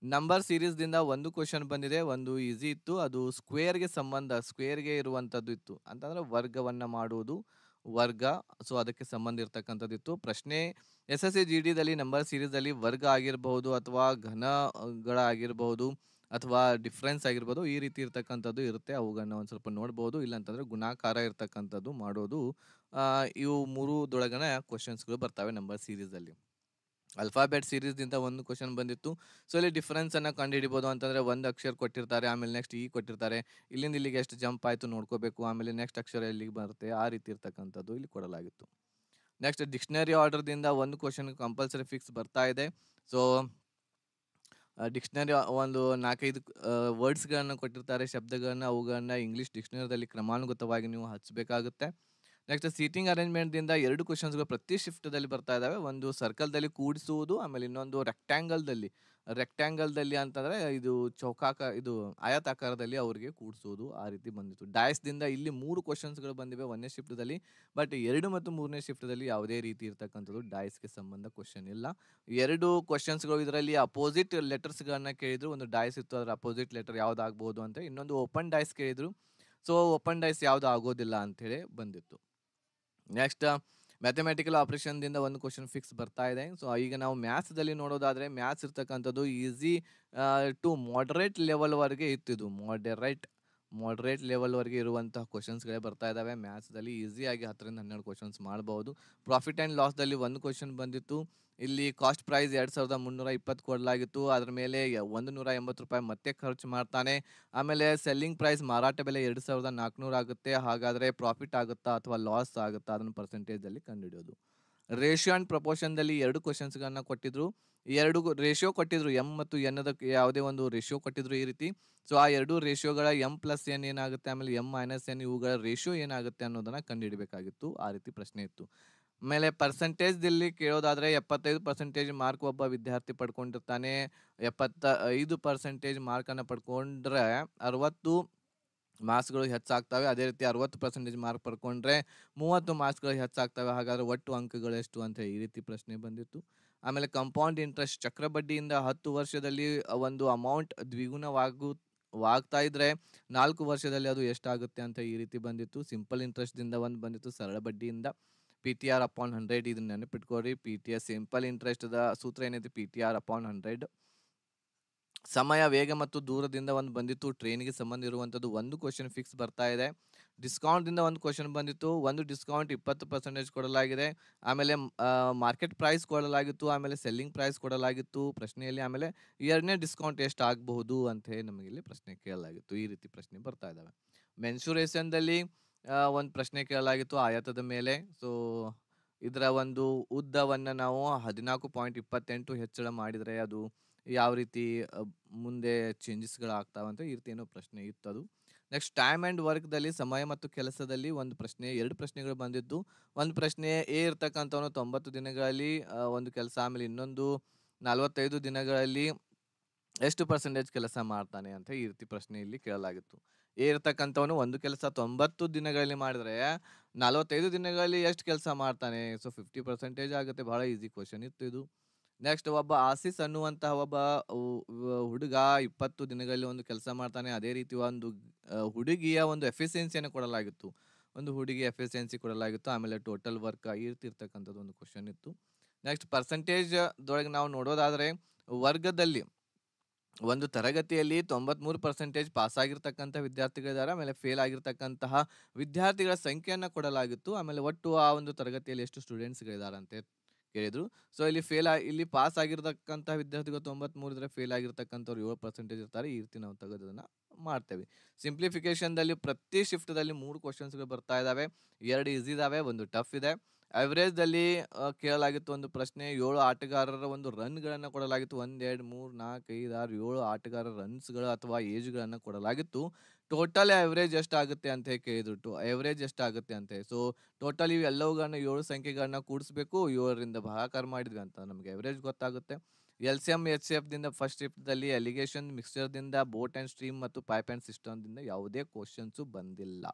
ನಂಬರ್ ಸೀರೀಸ್‌ದಿಂದ 1 ಕ್ವೆಷನ್ ಬಂದಿದೆ, 1 ಈಸಿ ಇತ್ತು. ಅದು ಸ್ಕ್ವೇರ್‌ಗೆ ಇರುವಂಥದ್ದು ಇತ್ತು. ಅಂತಂದ್ರೆ ವರ್ಗವನ್ನ ಮಾಡುವುದು, ವರ್ಗ. ಸೊ ಅದಕ್ಕೆ ಸಂಬಂಧ ಇರ್ತಕ್ಕಂಥದ್ದಿತ್ತು. ಪ್ರಶ್ನೆ SSC-GDದಲ್ಲಿ ನಂಬರ್ ಸೀರೀಸ್‌ದಲ್ಲಿ ವರ್ಗ ಆಗಿರಬಹುದು, ಅಥವಾ ಘನಗಳಾಗಿರಬಹುದು, ಅಥವಾ ಡಿಫರೆನ್ಸ್ ಆಗಿರ್ಬೋದು. ಈ ರೀತಿ ಇರ್ತಕ್ಕಂಥದ್ದು ಇರುತ್ತೆ. ಅವುಗಳನ್ನ ಒಂದು ಸ್ವಲ್ಪ ನೋಡ್ಬೋದು. ಇಲ್ಲಾಂತಂದ್ರೆ ಗುಣಾಕಾರ ಇರ್ತಕ್ಕಂಥದ್ದು ಮಾಡೋದು. ಇವು 3 ಕ್ವೆಷನ್ಸ್‌ಗಳು ಬರ್ತವೆ ನಂಬರ್ ಸೀರೀಸಲ್ಲಿ. ಅಲ್ಫಾಬೆಟ್ ಸೀರೀಸ್‌ದಿಂದ ಒಂದು ಕ್ವೆಷನ್ ಬಂದಿತ್ತು. ಸೊ, ಇಲ್ಲಿ ಡಿಫರೆನ್ಸ್ ಅನ್ನ ಕಂಡುಹಿಡಿಬೋದು ಅಂತಂದ್ರೆ, ಒಂದು ಅಕ್ಷರ ಕೊಟ್ಟಿರ್ತಾರೆ, ಆಮೇಲೆ ನೆಕ್ಸ್ಟ್ ಕೊಟ್ಟಿರ್ತಾರೆ. ಇಲ್ಲಿಂದ ಇಲ್ಲಿಗೆ ಎಷ್ಟು ಜಂಪ್ ಆಯ್ತು ನೋಡ್ಕೋಬೇಕು. ಆಮೇಲೆ ನೆಕ್ಸ್ಟ್ ಅಕ್ಷರ ಎಲ್ಲಿಗೆ ಬರುತ್ತೆ, ಆ ರೀತಿ ಇರ್ತಕ್ಕಂಥದ್ದು ಇಲ್ಲಿ ಕೊಡಲಾಗಿತ್ತು. ನೆಕ್ಸ್ಟ್ ಡಿಕ್ಷನರಿ ಆರ್ಡರ್‌ದಿಂದ ಒಂದು ಕ್ವೆಷನ್ ಕಂಪಲ್ಸರಿ ಫಿಕ್ಸ್ ಬರ್ತಾ ಇದೆ. ಸೊ, ಡಿಕ್ಷನರಿ ಒಂದು 4, 5 ವರ್ಡ್ಸ್‌ಗಳನ್ನ ಕೊಟ್ಟಿರ್ತಾರೆ, ಶಬ್ದಗಳನ್ನ, ಅವುಗಳನ್ನ ಇಂಗ್ಲಿಷ್ ಡಿಕ್ಷನರಿದಲ್ಲಿ ಕ್ರಮಾನುಗತವಾಗಿ ನೀವು ಹಚ್ಚಬೇಕಾಗುತ್ತೆ. ನೆಕ್ಸ್ಟ್ ಸೀಟಿಂಗ್ ಅರೇಂಜ್‌ಮೆಂಟ್‌ದಿಂದ 2 ಕ್ವೆಷನ್ಸ್‌ಗಳು ಪ್ರತಿ ಶಿಫ್ಟ್‌ದಲ್ಲಿ ಬರ್ತಾ ಇದಾವೆ. ಒಂದು ಸರ್ಕಲ್‌ದಲ್ಲಿ ಕೂಡಿಸುವುದು, ಆಮೇಲೆ ಇನ್ನೊಂದು ರೆಕ್ಟಾಂಗಲ್‌ದಲ್ಲಿ. ರೆಕ್ಟಾಂಗಲ್‌ದಲ್ಲಿ ಅಂತಂದ್ರೆ ಇದು ಇದು ಆಯತಾಕಾರದಲ್ಲಿ ಅವರಿಗೆ ಕೂಡಿಸುವುದು, ಆ ರೀತಿ ಬಂದಿತ್ತು. ಡಯಾಸ್‌ದಿಂದ ಇಲ್ಲಿ 3 ಕ್ವೆಷನ್ಸ್‌ಗಳು ಬಂದಿವೆ 1ನೇ ಶಿಫ್ಟ್‌ದಲ್ಲಿ. ಬಟ್ 2 ಮತ್ತು 3ನೇ ಶಿಫ್ಟ್‌ದಲ್ಲಿ ಯಾವುದೇ ರೀತಿ ಇರ್ತಕ್ಕಂಥದ್ದು ಡಯಾಸ್‌ಗೆ ಸಂಬಂಧ ಕ್ವೆಷನ್ ಇಲ್ಲ. 2 ಕ್ವೆಷನ್ಸ್‌ಗಳು ಇದರಲ್ಲಿ ಅಪೋಸಿಟ್ ಲೆಟರ್ಸ್‌ಗಳನ್ನ ಕೇಳಿದ್ರು. ಒಂದು ಡಯಾಸ್ ಇತ್ತು, ಅದರ ಅಪೋಸಿಟ್ ಲೆಟರ್ ಯಾವ್ದಾಗ್ಬಹುದು ಅಂತ. ಇನ್ನೊಂದು ಓಪನ್ ಡಯಾಸ್ ಕೇಳಿದ್ರು. ಸೊ, ಓಪನ್ ಡಯಾಸ್ ಯಾವ್ದು ಆಗೋದಿಲ್ಲ ಅಂತೇಳಿ ಬಂದಿತ್ತು. ನೆಕ್ಸ್ಟ್ ಮ್ಯಾಥಮೆಟಿಕಲ್ ಆಪರೇಷನ್‌ದಿಂದ ಒಂದು ಕ್ವೆಷನ್ ಫಿಕ್ಸ್ ಬರ್ತಾ ಇದೆ. ಸೊ, ಈಗ ನಾವು ಮ್ಯಾಥ್ಸ್‌ದಲ್ಲಿ ನೋಡೋದಾದ್ರೆ ಮ್ಯಾಥ್ಸ್ ಇರ್ತಕ್ಕಂಥದ್ದು ಈಸಿ ಟು ಮಾಡರೇಟ್ ಲೆವೆಲ್‌ವರೆಗೆ ಇತ್ತಿದು. ಮಾಡರೇಟ್ ಲೆವೆಲ್‌ವರೆಗೆ ಇರುವಂತಹ ಕ್ವೆಷನ್ಸ್‌ಗಳೇ ಬರ್ತಾ ಇದ್ದಾವೆ. ಮ್ಯಾಥ್ಸ್‌ದಲ್ಲಿ ಈಸಿಯಾಗಿ 10ರಿಂದ 12 ಕ್ವೆಷನ್ಸ್ ಮಾಡಬಹುದು. ಪ್ರಾಫಿಟ್ ಆ್ಯಂಡ್ ಲಾಸ್‌ದಲ್ಲಿ ಒಂದು ಕ್ವೆಷನ್ ಬಂದಿತ್ತು. ಇಲ್ಲಿ ಕಾಸ್ಟ್ ಪ್ರೈಸ್ 2320 ಕೊಡಲಾಗಿತ್ತು. ಅದರ ಮೇಲೆ ₹180 ಮತ್ತೆ ಖರ್ಚು ಮಾಡ್ತಾನೆ. ಆಮೇಲೆ ಸೆಲ್ಲಿಂಗ್ ಪ್ರೈಸ್ ಮಾರಾಟ ಬೆಲೆ 2400 ಆಗುತ್ತೆ. ಹಾಗಾದ್ರೆ ಪ್ರಾಫಿಟ್ ಆಗುತ್ತಾ ಅಥವಾ ಲಾಸ್ ಆಗುತ್ತಾ ಅದನ್ನು ಪರ್ಸೆಂಟೇಜಲ್ಲಿ ಕಂಡುಹಿಡಿಯೋದು. ರೇಷಿಯೋ ಅಂಡ್ ಪ್ರಪೋರ್ಷನ್‌ದಲ್ಲಿ 2 ಕ್ವೆಷನ್ಸ್‌ಗಳನ್ನ ಕೊಟ್ಟಿದ್ರು. 2 ರೇಷಿಯೋ ಕೊಟ್ಟಿದ್ರು. ಎಂ ಮತ್ತು ಎನ್ ಅದಕ್ಕೆ ಯಾವುದೇ ಒಂದು ರೇಷಿಯೋ ಕೊಟ್ಟಿದ್ರು ಈ ರೀತಿ. ಸೊ, ಆ 2 ರೇಷಿಯೋಗಳ ಎಂ+ಎನ್ ಏನಾಗುತ್ತೆ, ಆಮೇಲೆ ಎಂ-ಎನ್ ಇವುಗಳ ರೇಷಿಯೋ ಏನಾಗುತ್ತೆ ಅನ್ನೋದನ್ನ ಕಂಡುಹಿಡಿಬೇಕಾಗಿತ್ತು. ಆ ರೀತಿ ಪ್ರಶ್ನೆ ಇತ್ತು. ಆಮೇಲೆ ಪರ್ಸೆಂಟೇಜ್‌ದಲ್ಲಿ ಕೇಳೋದಾದ್ರೆ 75% ಮಾರ್ಕ್ ಒಬ್ಬ ವಿದ್ಯಾರ್ಥಿ ಪಡ್ಕೊಂಡಿರ್ತಾನೆ. 75% ಮಾರ್ಕನ್ನ ಪಡ್ಕೊಂಡ್ರೆ 60 ಮಾರ್ಕ್ಸ್‌ಗಳು ಹೆಚ್ಚಾಗ್ತವೆ. ಅದೇ ರೀತಿ 60% ಮಾರ್ಕ್ ಪಡ್ಕೊಂಡ್ರೆ 30 ಮಾರ್ಕ್ಸ್‌ಗಳು ಹೆಚ್ಚಾಗ್ತವೆ. ಹಾಗಾದ್ರೆ ಒಟ್ಟು ಅಂಕಗಳು ಎಷ್ಟು ಅಂತ ಈ ರೀತಿ ಪ್ರಶ್ನೆ ಬಂದಿತ್ತು. ಆಮೇಲೆ ಕಾಂಪೌಂಡ್ ಇಂಟ್ರೆಸ್ಟ್ ಚಕ್ರಬಡ್ಡಿಯಿಂದ 10 ವರ್ಷದಲ್ಲಿ ಒಂದು ಅಮೌಂಟ್ ವಾಗ್ತಾ ಇದ್ರೆ 4 ವರ್ಷದಲ್ಲಿ ಅದು ಎಷ್ಟಾಗುತ್ತೆ ಅಂತ ಈ ರೀತಿ ಬಂದಿತ್ತು. ಸಿಂಪಲ್ ಇಂಟ್ರೆಸ್ಟ್‌ದಿಂದ ಒಂದು ಬಂದಿತ್ತು, ಸರಳ ಬಡ್ಡಿಯಿಂದ. ಪಿಟಿಆರ್ ಅಪಾನ್ 100 ಇದನ್ನ ನೆನಪಿಟ್ಕೊಳ್ರಿ. ಪಿಟಿಆರ್ ಸಿಂಪಲ್ ಇಂಟ್ರೆಸ್ಟ್‌ದ ಸೂತ್ರ ಏನೈತಿ ಪಿಟಿಆರ್ ಅಪಾನ್ 100. ಸಮಯ, ವೇಗ ಮತ್ತು ದೂರದಿಂದ ಒಂದು ಬಂದಿತ್ತು. ಟ್ರೈನ್‌ಗೆ ಸಂಬಂಧ ಇರುವಂಥದ್ದು ಒಂದು ಕ್ವೆಷನ್ ಫಿಕ್ಸ್ ಬರ್ತಾ ಇದೆ. ಡಿಸ್ಕೌಂಟ್‌ದಿಂದ ಒಂದು ಕ್ವೆಷನ್ ಬಂದಿತ್ತು. ಒಂದು ಡಿಸ್ಕೌಂಟ್ 20% ಕೊಡಲಾಗಿದೆ. ಆಮೇಲೆ ಮಾರ್ಕೆಟ್ ಪ್ರೈಸ್ ಕೊಡಲಾಗಿತ್ತು. ಆಮೇಲೆ ಸೆಲ್ಲಿಂಗ್ ಪ್ರೈಸ್ ಕೊಡಲಾಗಿತ್ತು ಪ್ರಶ್ನೆಯಲ್ಲಿ. ಆಮೇಲೆ 2ನೇ ಡಿಸ್ಕೌಂಟ್ ಎಷ್ಟಾಗಬಹುದು ಅಂತ ಹೇಳಿ ನಮಗೆ ಇಲ್ಲಿ ಪ್ರಶ್ನೆ ಕೇಳಲಾಗಿತ್ತು. ಈ ರೀತಿ ಪ್ರಶ್ನೆ ಬರ್ತಾ ಇದ್ದಾವೆ. ಮೆನ್ಸುರೇಷನ್‌ದಲ್ಲಿ ಒಂದು ಪ್ರಶ್ನೆ ಕೇಳಲಾಗಿತ್ತು ಆಯತದ ಮೇಲೆ. ಸೊ, ಇದರ ಒಂದು ಉದ್ದವನ್ನ ನಾವು 14.28 ಹೆಚ್ಚಳ ಮಾಡಿದ್ರೆ ಅದು ಯಾವ ರೀತಿ ಮುಂದೆ ಚೇಂಜಸ್‌ಗಳಾಗ್ತಾವಂತ ಈ ರೀತಿ ಏನೋ ಪ್ರಶ್ನೆ ಇತ್ತದು. ನೆಕ್ಸ್ಟ್ ಟೈಮ್ ಆ್ಯಂಡ್ ವರ್ಕ್‌ದಲ್ಲಿ ಸಮಯ ಮತ್ತು ಕೆಲಸದಲ್ಲಿ ಒಂದು ಪ್ರಶ್ನೆ 2 ಪ್ರಶ್ನೆಗಳು ಬಂದಿದ್ದು. ಒಂದು ಪ್ರಶ್ನೆ ಇರ್ತಕ್ಕಂಥವನು 90 ದಿನಗಳಲ್ಲಿ ಒಂದು ಕೆಲಸ, ಆಮೇಲೆ ಇನ್ನೊಂದು 45 ದಿನಗಳಲ್ಲಿ ಎಷ್ಟು ಪರ್ಸೆಂಟೇಜ್ ಕೆಲಸ ಮಾಡ್ತಾನೆ ಅಂತ ಈ ರೀತಿ ಪ್ರಶ್ನೆ ಇಲ್ಲಿ ಕೇಳಲಾಗಿತ್ತು. ಇರ್ತಕ್ಕಂಥವನು ಒಂದು ಕೆಲಸ 90 ದಿನಗಳಲ್ಲಿ ಮಾಡಿದ್ರೆ 45 ದಿನಗಳಲ್ಲಿ ಎಷ್ಟು ಕೆಲಸ ಮಾಡ್ತಾನೆ? ಸೊ, 50% ಆಗುತ್ತೆ. ಬಹಳ ಈಸಿ ಕ್ವೆಷನ್ ಇತ್ತು ಇದು. ನೆಕ್ಸ್ಟ್ ಒಬ್ಬ ಆಸೀಸ್ ಅನ್ನುವಂತಹ ಒಬ್ಬ ಹುಡುಗ 20 ದಿನಗಳಲ್ಲಿ ಒಂದು ಕೆಲಸ ಮಾಡ್ತಾನೆ. ಅದೇ ರೀತಿ ಒಂದು ಹುಡುಗಿಯ ಒಂದು ಎಫಿಷಿಯನ್ಸಿಯನ್ನು ಕೊಡಲಾಗಿತ್ತು. ಒಂದು ಹುಡುಗಿಯ ಎಫಿಷಿಯನ್ಸಿ ಕೊಡಲಾಗಿತ್ತು. ಆಮೇಲೆ ಟೋಟಲ್ ವರ್ಕ್ ಈ ರೀತಿ ಇರ್ತಕ್ಕಂಥದ್ದು ಒಂದು ಕ್ವೆಷನ್ ಇತ್ತು. ನೆಕ್ಸ್ಟ್ ಪರ್ಸೆಂಟೇಜ್‌ದೊಳಗೆ ನಾವು ನೋಡೋದಾದ್ರೆ ವರ್ಗದಲ್ಲಿ ಒಂದು ತರಗತಿಯಲ್ಲಿ 93% ಪಾಸ್ ಆಗಿರ್ತಕ್ಕಂಥ ವಿದ್ಯಾರ್ಥಿಗಳಿದ್ದಾರೆ. ಆಮೇಲೆ ಫೇಲ್ ಆಗಿರ್ತಕ್ಕಂತಹ ವಿದ್ಯಾರ್ಥಿಗಳ ಸಂಖ್ಯೆಯನ್ನ ಕೊಡಲಾಗಿತ್ತು. ಆಮೇಲೆ ಒಟ್ಟು ಆ ಒಂದು ತರಗತಿಯಲ್ಲಿ ಎಷ್ಟು ಸ್ಟೂಡೆಂಟ್ಸ್‌ಗಳಿದ್ದಾರೆ ಅಂತ ಕೇಳಿದ್ರು. ಸೊ, ಇಲ್ಲಿ ಪಾಸ್ ಆಗಿರ್ತಕ್ಕಂತಹ ವಿದ್ಯಾರ್ಥಿಗಳು 93 ಇದ್ರೆ ಫೇಲ್ ಆಗಿರ್ತಕ್ಕಂಥವ್ರು 7% ಇರ್ತಾರೆ. ಈ ರೀತಿ ನಾವು ತೆಗೆದದನ್ನ ಮಾಡ್ತೇವೆ. ಸಿಂಪ್ಲಿಫಿಕೇಷನ್‌ದಲ್ಲಿ ಪ್ರತಿ ಶಿಫ್ಟ್‌ದಲ್ಲಿ 3 ಕ್ವೆಷನ್ಸ್‌ಗಳು ಬರ್ತಾ ಇದಾವೆ. 2 ಈಸಿ ಇದಾವೆ, ಒಂದು ಟಫ್ ಇದೆ. ಅವರೇಜ್‌ದಲ್ಲಿ ಕೇಳಲಾಗಿತ್ತು ಒಂದು ಪ್ರಶ್ನೆ. 7 ಆಟಗಾರರ ಒಂದು ರನ್‌ಗಳನ್ನ ಕೊಡಲಾಗಿತ್ತು. 1, 2, 3, 4, 5, 6, 7 ಆಟಗಾರರ ರನ್ಸ್‌ಗಳು ಅಥವಾ ಏಜ್‌ಗಳನ್ನ ಕೊಡಲಾಗಿತ್ತು. ಟೋಟಲ್ ಅವರೇಜ್ ಎಷ್ಟಾಗುತ್ತೆ ಅಂತ ಹೇಳಿ ಕೇಳಿದ್ರು. ಅವರೇಜ್ ಎಷ್ಟಾಗುತ್ತೆ ಅಂತ ಹೇಳಿ. So, total ಇವೆಲ್ಲವುಗಳನ್ನ 7 ಸಂಖ್ಯೆಗಳನ್ನ ಕೂಡಿಸ್ಬೇಕು. 7ರಿಂದ ಭಾಗಾಕಾರ ಮಾಡಿದ್ವಿ ಅಂತ ನಮಗೆ ಅವರೇಜ್ ಗೊತ್ತಾಗುತ್ತೆ. ಎಲ್‌ಸಿಎಂ, ಎಚ್‌ಸಿಎಫ್‌ದಿಂದ ಫಸ್ಟ್ ಶಿಫ್ಟ್‌ದಲ್ಲಿ ಅಲಿಗೇಷನ್, ಮಿಕ್ಸ್ಚರ್‌ದಿಂದ, ಬೋಟ್ ಆ್ಯಂಡ್ ಸ್ಟ್ರೀಮ್ ಮತ್ತು ಪೈಪ್ ಆ್ಯಂಡ್ ಸಿಸ್ಟಮ್‌ದಿಂದ ಯಾವುದೇ ಕ್ವೆಷನ್ಸು ಬಂದಿಲ್ಲ.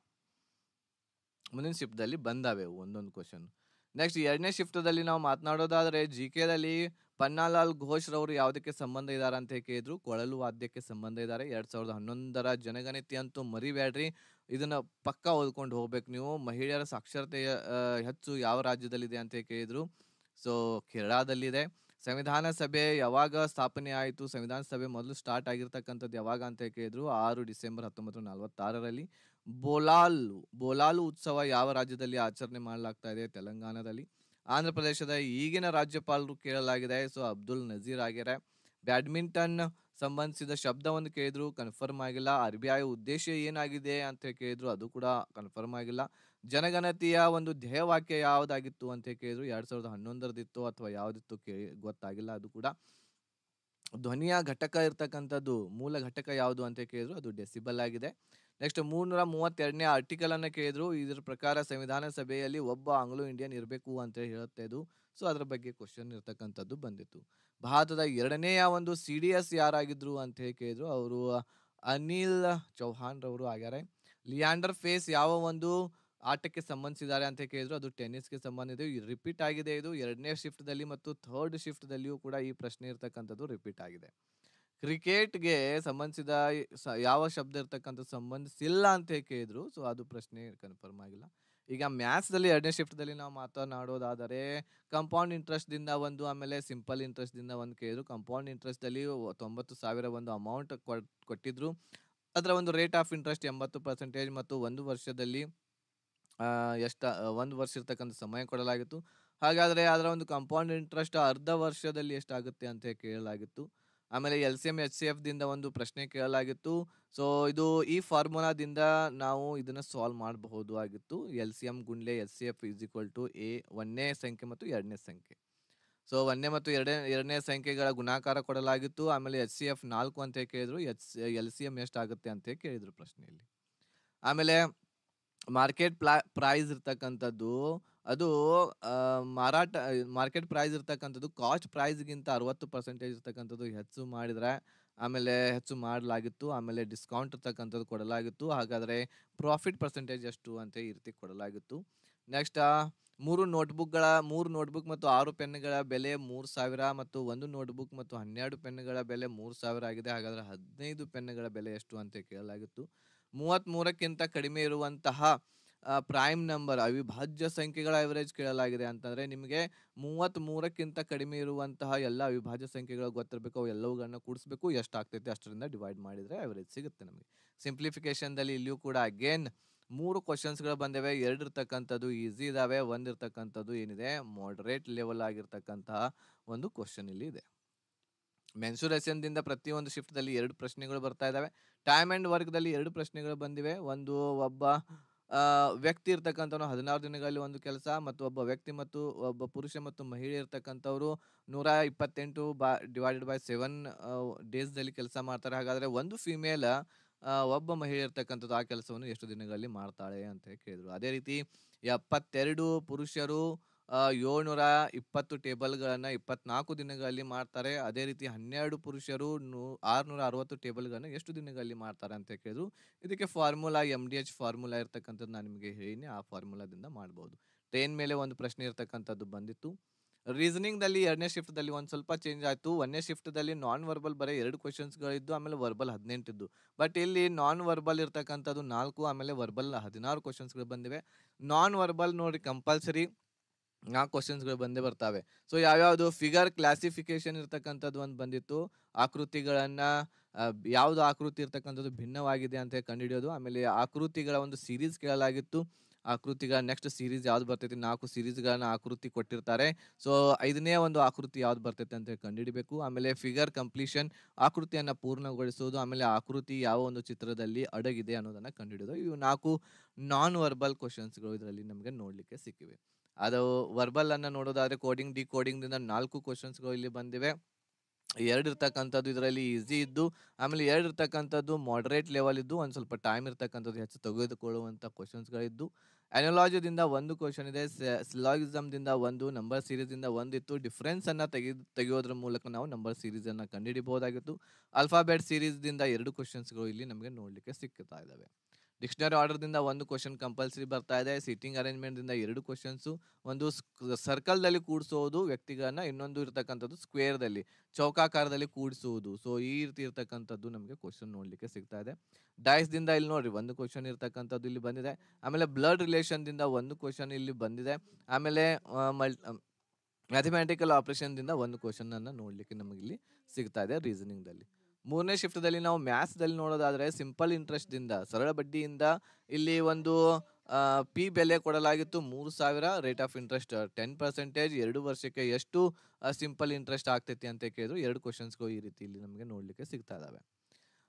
ಮುಂದಿನ ಶಿಫ್ಟ್‌ದಲ್ಲಿ ಬಂದಾವೆ ಒಂದೊಂದು ಕ್ವೆಷನ್. ನೆಕ್ಸ್ಟ್ 2ನೇ ಶಿಫ್ಟ್‌ದಲ್ಲಿ ನಾವು ಮಾತನಾಡೋದಾದ್ರೆ ಜಿಕೆದಲ್ಲಿ ಪನ್ನಾಲಾಲ್ ಘೋಷ್‌ರವರು ಯಾವುದಕ್ಕೆ ಸಂಬಂಧ ಇದ್ದಾರೆ ಅಂತ ಕೇಳಿದ್ರು. ಕೊಳಲು ವಾದ್ಯಕ್ಕೆ ಸಂಬಂಧ ಇದ್ದಾರೆ. 2011ರ ಜನಗಣತಿ ಅಂತೂ ಮರಿಬೇಡ್ರಿ. ಇದನ್ನ ಪಕ್ಕಾ ಓದ್ಕೊಂಡು ಹೋಗ್ಬೇಕು ನೀವು. ಮಹಿಳೆಯರ ಸಾಕ್ಷರತೆಯ ಹೆಚ್ಚು ಯಾವ ರಾಜ್ಯದಲ್ಲಿದೆ ಅಂತ ಕೇಳಿದ್ರು. ಸೊ, ಕೇರಳದಲ್ಲಿದೆ. ಸಂವಿಧಾನ ಸಭೆ ಯಾವಾಗ ಸ್ಥಾಪನೆ ಆಯಿತು? ಸಂವಿಧಾನ ಸಭೆ ಮೊದಲು ಸ್ಟಾರ್ಟ್ ಆಗಿರ್ತಕ್ಕಂಥದ್ದು ಯಾವಾಗ ಅಂತ ಕೇಳಿದ್ರು. 6 ಡಿಸೆಂಬರ್ 1946ರಲ್ಲಿ. ಬೋಲಾಲು ಉತ್ಸವ ಯಾವ ರಾಜ್ಯದಲ್ಲಿ ಆಚರಣೆ ಮಾಡಲಾಗ್ತಾ ಇದೆ? ತೆಲಂಗಾಣದಲ್ಲಿ. ಆಂಧ್ರ ಪ್ರದೇಶದ ಈಗಿನ ರಾಜ್ಯಪಾಲರು ಕೇಳಲಾಗಿದೆ. ಸೊ ಅಬ್ದುಲ್ ನಜೀರ್ ಆಗ್ಯಾರ. ಬ್ಯಾಡ್ಮಿಂಟನ್ ಸಂಬಂಧಿಸಿದ ಶಬ್ದವನ್ನು ಕೇಳಿದ್ರು, ಕನ್ಫರ್ಮ್ ಆಗಿಲ್ಲ. RBI ಉದ್ದೇಶ ಏನಾಗಿದೆ ಅಂತ ಕೇಳಿದ್ರು, ಅದು ಕೂಡ ಕನ್ಫರ್ಮ್ ಆಗಿಲ್ಲ. ಜನಗಣತಿಯ ಒಂದು ಧ್ಯೇಯವಾಕ್ಯ ಯಾವುದಾಗಿತ್ತು ಅಂತ ಕೇಳಿದ್ರು, 2011 ಅಥವಾ ಯಾವುದಿತ್ತು ಗೊತ್ತಾಗಿಲ್ಲ. ಅದು ಕೂಡ ಧ್ವನಿಯ ಘಟಕ ಇರ್ತಕ್ಕಂಥದ್ದು ಮೂಲ ಘಟಕ ಯಾವುದು ಅಂತ ಕೇಳಿದ್ರು, ಅದು ಡೆಸಿಬಲ್ ಆಗಿದೆ. ನೆಕ್ಸ್ಟ್ 332ನೇ ಆರ್ಟಿಕಲ್ ಅನ್ನ ಕೇಳಿದ್ರು. ಇದ್ರ ಪ್ರಕಾರ ಸಂವಿಧಾನ ಸಭೆಯಲ್ಲಿ ಒಬ್ಬ ಆಂಗ್ಲೋ ಇಂಡಿಯನ್ ಇರಬೇಕು ಅಂತ ಹೇಳುತ್ತೆ ಇದು. ಸೊ ಅದ್ರ ಬಗ್ಗೆ ಕ್ವಶನ್ ಇರ್ತಕ್ಕಂಥದ್ದು ಬಂದಿತ್ತು. ಭಾರತದ 2ನೇಯ ಒಂದು CDS ಯಾರಾಗಿದ್ರು ಅಂತ ಹೇಳಿ ಕೇಳಿದ್ರು, ಅವರು ಅನಿಲ್ ಚೌಹಾಣ್ ರವರು ಆಗ್ಯಾರೆ. ಲಿಯಾಂಡರ್ ಫೇಸ್ ಯಾವ ಒಂದು ಆಟಕ್ಕೆ ಸಂಬಂಧಿಸಿದ್ದಾರೆ ಅಂತ ಕೇಳಿದ್ರು, ಅದು ಟೆನ್ನಿಸ್ಗೆ ಸಂಬಂಧಿಸಿದೆ. ರಿಪೀಟ್ ಆಗಿದೆ ಇದು 2ನೇ ಶಿಫ್ಟ್ ದಲ್ಲಿ ಮತ್ತು 3rd ಶಿಫ್ಟ್ ದಲ್ಲಿಯೂ ಕೂಡ ಈ ಪ್ರಶ್ನೆ ಇರ್ತಕ್ಕಂಥದ್ದು ರಿಪೀಟ್ ಆಗಿದೆ. ಕ್ರಿಕೆಟ್ಗೆ ಸಂಬಂಧಿಸಿದ ಯಾವ ಶಬ್ದ ಇರ್ತಕ್ಕಂಥ ಸಂಬಂಧಿಸಿಲ್ಲ ಅಂತ ಕೇಳಿದ್ರು. ಸೊ ಅದು ಪ್ರಶ್ನೆ ಕನ್ಫರ್ಮ್ ಆಗಿಲ್ಲ. ಈಗ ಮ್ಯಾಥ್ಸ್ ದಲ್ಲಿ 2ನೇ ಶಿಫ್ಟ್ ದಲ್ಲಿ ನಾವು ಮಾತನಾಡೋದಾದರೆ ಕಂಪೌಂಡ್ ಇಂಟ್ರೆಸ್ಟ್ ದಿಂದ ಒಂದು, ಆಮೇಲೆ ಸಿಂಪಲ್ ಇಂಟ್ರೆಸ್ಟ್ ದಿಂದ ಒಂದು ಕೇಳಿದ್ರು. ಕಂಪೌಂಡ್ ಇಂಟ್ರೆಸ್ಟ್ ದಲ್ಲಿ 90,000 ಒಂದು ಅಮೌಂಟ್ ಕೊಟ್ಟಿದ್ರು. ಅದರ ಒಂದು ರೇಟ್ ಆಫ್ ಇಂಟ್ರೆಸ್ಟ್ 80% ಮತ್ತು ಒಂದು ವರ್ಷದಲ್ಲಿ ಒಂದು ವರ್ಷ ಇರ್ತಕ್ಕಂಥ ಸಮಯ ಕೊಡಲಾಗಿತ್ತು. ಹಾಗಾದ್ರೆ ಅದರ ಒಂದು ಕಂಪೌಂಡ್ ಇಂಟ್ರೆಸ್ಟ್ ಅರ್ಧ ವರ್ಷದಲ್ಲಿ ಎಷ್ಟಾಗುತ್ತೆ ಅಂತ ಕೇಳಲಾಗಿತ್ತು. ಆಮೇಲೆ LCM HCF ದಿಂದ ಒಂದು ಪ್ರಶ್ನೆ ಕೇಳಲಾಗಿತ್ತು. ಸೊ ಇದು ಈ ಫಾರ್ಮುಲಾದಿಂದ ನಾವು ಇದನ್ನ ಸಾಲ್ವ್ ಮಾಡಬಹುದು ಆಗಿತ್ತು. LCM ಗುಂಡ್ಲೆ HCF is equal to A 1ನೇ ಸಂಖ್ಯೆ ಮತ್ತು 2ನೇ ಸಂಖ್ಯೆ. ಸೊ 1ನೇ ಮತ್ತು 2ನೇ ಸಂಖ್ಯೆಗಳ ಗುಣಾಕಾರ ಕೊಡಲಾಗಿತ್ತು. ಆಮೇಲೆ HCF 4 ಅಂತ ಕೇಳಿದ್ರು. LCM ಎಷ್ಟಾಗುತ್ತೆ ಅಂತ ಕೇಳಿದ್ರು ಪ್ರಶ್ನೆಯಲ್ಲಿ. ಆಮೇಲೆ ಮಾರ್ಕೆಟ್ ಪ್ರೈಸ್ ಇರ್ತಕ್ಕಂಥದ್ದು ಅದು ಮಾರ್ಕೆಟ್ ಪ್ರೈಸ್ ಇರ್ತಕ್ಕಂಥದ್ದು ಕಾಸ್ಟ್ ಪ್ರೈಸ್ಗಿಂತ 60% ಇರ್ತಕ್ಕಂಥದ್ದು ಹೆಚ್ಚು ಮಾಡಿದ್ರೆ, ಆಮೇಲೆ ಹೆಚ್ಚು ಮಾಡಲಾಗಿತ್ತು. ಆಮೇಲೆ ಡಿಸ್ಕೌಂಟ್ ಇರ್ತಕ್ಕಂಥದ್ದು ಕೊಡಲಾಗಿತ್ತು. ಹಾಗಾದರೆ ಪ್ರಾಫಿಟ್ ಪರ್ಸೆಂಟೇಜ್ ಎಷ್ಟು ಅಂತ ಈ ರೀತಿ ಕೊಡಲಾಗಿತ್ತು. ನೆಕ್ಸ್ಟ್ 3 ನೋಟ್ಬುಕ್ ಮತ್ತು 6 ಪೆನ್ಗಳ ಬೆಲೆ 3,000 ಮತ್ತು 1 ನೋಟ್ಬುಕ್ ಮತ್ತು 12 ಪೆನ್ಗಳ ಬೆಲೆ 3,000 ಆಗಿದೆ. ಹಾಗಾದರೆ 15 ಪೆನ್ಗಳ ಬೆಲೆ ಎಷ್ಟು ಅಂತ ಕೇಳಲಾಗಿತ್ತು. 33ಕ್ಕಿಂತ ಕಡಿಮೆ ಇರುವಂತಹ ಪ್ರೈಮ್ ನಂಬರ್ ಅವಿಭಾಜ್ಯ ಸಂಖ್ಯೆಗಳ ಅವರೇಜ್ ಕೇಳಲಾಗಿದೆ. ಅಂತಂದ್ರೆ ನಿಮಗೆ 33ಕ್ಕಿಂತ ಕಡಿಮೆ ಇರುವಂತಹ ಎಲ್ಲ ಅವಿಭಾಜ್ಯ ಸಂಖ್ಯೆಗಳು ಗೊತ್ತಿರಬೇಕು. ಅವು ಎಲ್ಲವುಗಳನ್ನ ಕೂಡಿಸ್ಬೇಕು, ಎಷ್ಟಾಗ್ತೈತೆ ಅಷ್ಟರಿಂದ ಡಿವೈಡ್ ಮಾಡಿದ್ರೆ ಅವರೇಜ್ ಸಿಗುತ್ತೆ ನಮಗೆ. ಸಿಂಪ್ಲಿಫಿಕೇಶನ್ ದಲ್ಲಿ ಇಲ್ಲಿಯೂ ಕೂಡ ಅಗೇನ್ 3 ಕ್ವಶನ್ಸ್ಗಳು ಬಂದಿವೆ. 2 ಇರ್ತಕ್ಕಂಥದ್ದು ಈಸಿ ಇದಾವೆ, 1 ಇರ್ತಕ್ಕಂಥದ್ದು ಏನಿದೆ ಮಾಡರೇಟ್ ಲೆವೆಲ್ ಆಗಿರ್ತಕ್ಕಂತಹ ಒಂದು ಕ್ವಶನ್ ಇಲ್ಲಿ ಇದೆ. ಮೆನ್ಸುರೇಷನ್ ದಿಂದ ಪ್ರತಿಯೊಂದು ಶಿಫ್ಟ್ ದಲ್ಲಿ 2 ಪ್ರಶ್ನೆಗಳು ಬರ್ತಾ ಇದಾವೆ. ಟೈಮ್ ಅಂಡ್ ವರ್ಕ್ ದಲ್ಲಿ 2 ಪ್ರಶ್ನೆಗಳು ಬಂದಿವೆ. ಒಂದು ಒಬ್ಬ ವ್ಯಕ್ತಿ ಇರ್ತಕ್ಕಂಥವ್ನು 16 ದಿನಗಳಲ್ಲಿ ಒಂದು ಕೆಲಸ, ಮತ್ತು ಒಬ್ಬ ವ್ಯಕ್ತಿ ಮತ್ತು ಒಬ್ಬ ಪುರುಷ ಮತ್ತು ಮಹಿಳೆ ಇರ್ತಕ್ಕಂಥವ್ರು 128 ಡಿವೈಡೆಡ್ ಬೈ 7 ಡೇಸ್ ದಲ್ಲಿ ಕೆಲಸ ಮಾಡ್ತಾರೆ. ಹಾಗಾದ್ರೆ ಒಂದು ಫಿಮೇಲ್ ಒಬ್ಬ ಮಹಿಳೆ ಇರ್ತಕ್ಕಂಥದ್ದು ಆ ಕೆಲಸವನ್ನು ಎಷ್ಟು ದಿನಗಳಲ್ಲಿ ಮಾಡ್ತಾಳೆ ಅಂತ ಕೇಳಿದ್ರು. ಅದೇ ರೀತಿ 72 ಪುರುಷರು 720 ಟೇಬಲ್ಗಳನ್ನ 24 ದಿನಗಳಲ್ಲಿ ಮಾಡ್ತಾರೆ. ಅದೇ ರೀತಿ 12 ಪುರುಷರು 660 ಟೇಬಲ್ಗಳನ್ನ ಎಷ್ಟು ದಿನಗಳಲ್ಲಿ ಮಾಡ್ತಾರೆ ಅಂತ ಕೇಳಿದ್ರು. ಇದಕ್ಕೆ ಫಾರ್ಮುಲಾ MDH ಫಾರ್ಮುಲಾ ಇರ್ತಕ್ಕಂಥದ್ದು ನಾನು ನಿಮಗೆ ಹೇಳಿನಿ, ಆ ಫಾರ್ಮುಲಾದಿಂದ ಮಾಡ್ಬೋದು. ಟ್ರೈನ್ ಮೇಲೆ ಒಂದು ಪ್ರಶ್ನೆ ಇರ್ತಕ್ಕಂಥದ್ದು ಬಂದಿತ್ತು. ರೀಸನಿಂಗ್ ದಲ್ಲಿ 2ನೇ ಶಿಫ್ಟ್ ದಲ್ಲಿ ಒಂದು ಸ್ವಲ್ಪ ಚೇಂಜ್ ಆಯ್ತು. 1ನೇ ಶಿಫ್ಟ್ ದಲ್ಲಿ ನಾನ್ ವರ್ಬಲ್ ಬರೀ 2 ಕ್ವಶನ್ಸ್ಗಳಿದ್ದು, ಆಮೇಲೆ ವರ್ಬಲ್ 18 ಇದ್ದು. ಬಟ್ ಇಲ್ಲಿ ನಾನ್ ವರ್ಬಲ್ ಇರ್ತಕ್ಕಂಥದ್ದು 4, ಆಮೇಲೆ ವರ್ಬಲ್ 16 ಕ್ವಶನ್ಸ್ಗಳು ಬಂದಿವೆ. ನಾನ್ ವರ್ಬಲ್ ನೋಡಿ ಕಂಪಲ್ಸರಿ 4 ಕ್ವಶನ್ಸ್ಗಳು ಬಂದೇ ಬರ್ತಾವೆ. ಸೊ ಯಾವ್ಯಾವುದು ಫಿಗರ್ ಕ್ಲಾಸಿಫಿಕೇಶನ್ ಇರ್ತಕ್ಕಂಥದ್ದು ಒಂದು ಬಂದಿತ್ತು. ಆಕೃತಿಗಳನ್ನ ಯಾವ್ದು ಆಕೃತಿ ಇರ್ತಕ್ಕಂಥದ್ದು ಭಿನ್ನವಾಗಿದೆ ಅಂತ ಕಂಡುಹಿಡಿಯೋದು. ಆಮೇಲೆ ಆಕೃತಿಗಳ ಒಂದು ಸೀರೀಸ್ ಕೇಳಲಾಗಿತ್ತು. ಆಕೃತಿಗಳ ನೆಕ್ಸ್ಟ್ ಸೀರೀಸ್ ಯಾವ್ದು ಬರ್ತೈತಿ, 4 ಸೀರೀಸ್ಗಳನ್ನ ಆಕೃತಿ ಕೊಟ್ಟಿರ್ತಾರೆ. ಸೊ 5ನೇ ಒಂದು ಆಕೃತಿ ಯಾವ್ದು ಬರ್ತೈತೆ ಅಂತ ಕಂಡುಹಿಡಿಬೇಕು. ಆಮೇಲೆ ಫಿಗರ್ ಕಂಪ್ಲೀಷನ್ ಆಕೃತಿಯನ್ನ ಪೂರ್ಣಗೊಳಿಸುವುದು. ಆಮೇಲೆ ಆಕೃತಿ ಯಾವ ಒಂದು ಚಿತ್ರದಲ್ಲಿ ಅಡಗಿದೆ ಅನ್ನೋದನ್ನ ಕಂಡುಹಿಡಿಯೋದು. ಇವು 4 ನಾನ್ ವರ್ಬಲ್ ಕ್ವಶನ್ಸ್ಗಳು ಇದರಲ್ಲಿ ನಮಗೆ ನೋಡ್ಲಿಕ್ಕೆ ಸಿಕ್ಕಿವೆ. ಅದು ವರ್ಬಲ್ ಅನ್ನ ನೋಡೋದಾದ್ರೆ ಕೋಡಿಂಗ್ ಡಿಕೋಡಿಂಗ್ ದಿಂದ 4 ಕ್ವಶನ್ಸ್ಗಳು ಇಲ್ಲಿ ಬಂದಿವೆ. 2 ಇರ್ತಕ್ಕಂಥದ್ದು ಇದರಲ್ಲಿ ಈಸಿ ಇದ್ದು, ಆಮೇಲೆ 2 ಇರ್ತಕ್ಕಂಥದ್ದು ಮಾಡರೇಟ್ ಲೆವೆಲ್ ಇದ್ದು, ಒಂದು ಸ್ವಲ್ಪ ಟೈಮ್ ಇರ್ತಕ್ಕಂಥದ್ದು ಹೆಚ್ಚು ತೆಗೆದುಕೊಳ್ಳುವಂಥ ಕ್ವಶನ್ಸ್ಗಳಿದ್ದು. ಅನಾಲಜಿದಿಂದ 1 ಕ್ವಶನ್ ಇದೆ. ಸಿಲಾಗಿಸಮ್ ದಿಂದ 1, ನಂಬರ್ ಸೀರೀಸ್ ದಿಂದ 1 ಇತ್ತು. ಡಿಫರೆನ್ಸ್ ಅನ್ನ ತೆಗೆಯೋದ್ರ ಮೂಲಕ ನಾವು ನಂಬರ್ ಸೀರೀಸ್ ಅನ್ನ ಕಂಡುಹಿಡಿಯಬಹುದಾಗಿತ್ತು. ಅಲ್ಫಾಬೆಟ್ ಸೀರೀಸ್ ದಿಂದ 2 ಕ್ವಶನ್ಸ್ಗಳು ಇಲ್ಲಿ ನಮಗೆ ನೋಡ್ಲಿಕ್ಕೆ ಸಿಗ್ತಾ ಇದಾವೆ. ಡಿಕ್ಷನರಿ ಆರ್ಡರ್ ದಿಂದ 1 ಕ್ವಶನ್ ಕಂಪಲ್ಸರಿ ಬರ್ತಾ ಇದೆ. ಸೀಟಿಂಗ್ ಅರೇಂಜ್ಮೆಂಟ್ ದಿಂದ 2 ಕ್ವಶನ್ಸ್, ಒಂದು ಸರ್ಕಲ್ ದಲ್ಲಿ ಕೂಡಿಸುವುದು ವ್ಯಕ್ತಿಗಳನ್ನ, ಇನ್ನೊಂದು ಇರ್ತಕ್ಕಂಥದ್ದು ಸ್ಕ್ವೇರ್ ದಲ್ಲಿ ಚೌಕಾಕಾರದಲ್ಲಿ ಕೂಡಿಸುವುದು. ಸೊ ಈ ರೀತಿ ಇರ್ತಕ್ಕಂಥದ್ದು ನಮಗೆ ಕ್ವಶನ್ ನೋಡ್ಲಿಕ್ಕೆ ಸಿಗ್ತಾ ಇದೆ. ಡೈಸ್ ದಿಂದ ಇಲ್ಲಿ ನೋಡ್ರಿ 1 ಕ್ವಶನ್ ಇರ್ತಕ್ಕಂಥದ್ದು ಇಲ್ಲಿ ಬಂದಿದೆ. ಆಮೇಲೆ ಬ್ಲಡ್ ರಿಲೇಷನ್ ದಿಂದ 1 ಕ್ವಶನ್ ಇಲ್ಲಿ ಬಂದಿದೆ. ಆಮೇಲೆ ಮ್ಯಾಥಮೆಟಿಕಲ್ ಆಪರೇಷನ್ ದಿಂದ 1 ಕ್ವಶನ್ ಅನ್ನ ನೋಡ್ಲಿಕ್ಕೆ ನಮಗೆ ಇಲ್ಲಿ ಸಿಗ್ತಾ ಇದೆ ರೀಸನಿಂಗ್ ದಲ್ಲಿ. 3ನೇ ಶಿಫ್ಟ್ ದಲ್ಲಿ ನಾವು ಮ್ಯಾಥ್ಸ್ ದಲ್ಲಿ ನೋಡೋದಾದ್ರೆ ಸಿಂಪಲ್ ಇಂಟ್ರೆಸ್ಟ್ ದಿಂದ, ಸರಳ ಬಡ್ಡಿಯಿಂದ ಇಲ್ಲಿ ಒಂದು ಪಿ ಬೆಲೆ ಕೊಡಲಾಗಿತ್ತು 3,000. Rate of interest 10%. 2 ವರ್ಷಕ್ಕೆ ಎಷ್ಟು ಸಿಂಪಲ್ ಇಂಟ್ರೆಸ್ಟ್ ಆಗ್ತೈತಿ ಅಂತ ಕೇಳಿದ್ರು. 2 ಕ್ವಶನ್ಸ್ಗಳು ಈ ರೀತಿ ಇಲ್ಲಿ ನಮಗೆ ನೋಡ್ಲಿಕ್ಕೆ ಸಿಗ್ತಾ ಇದಾವೆ.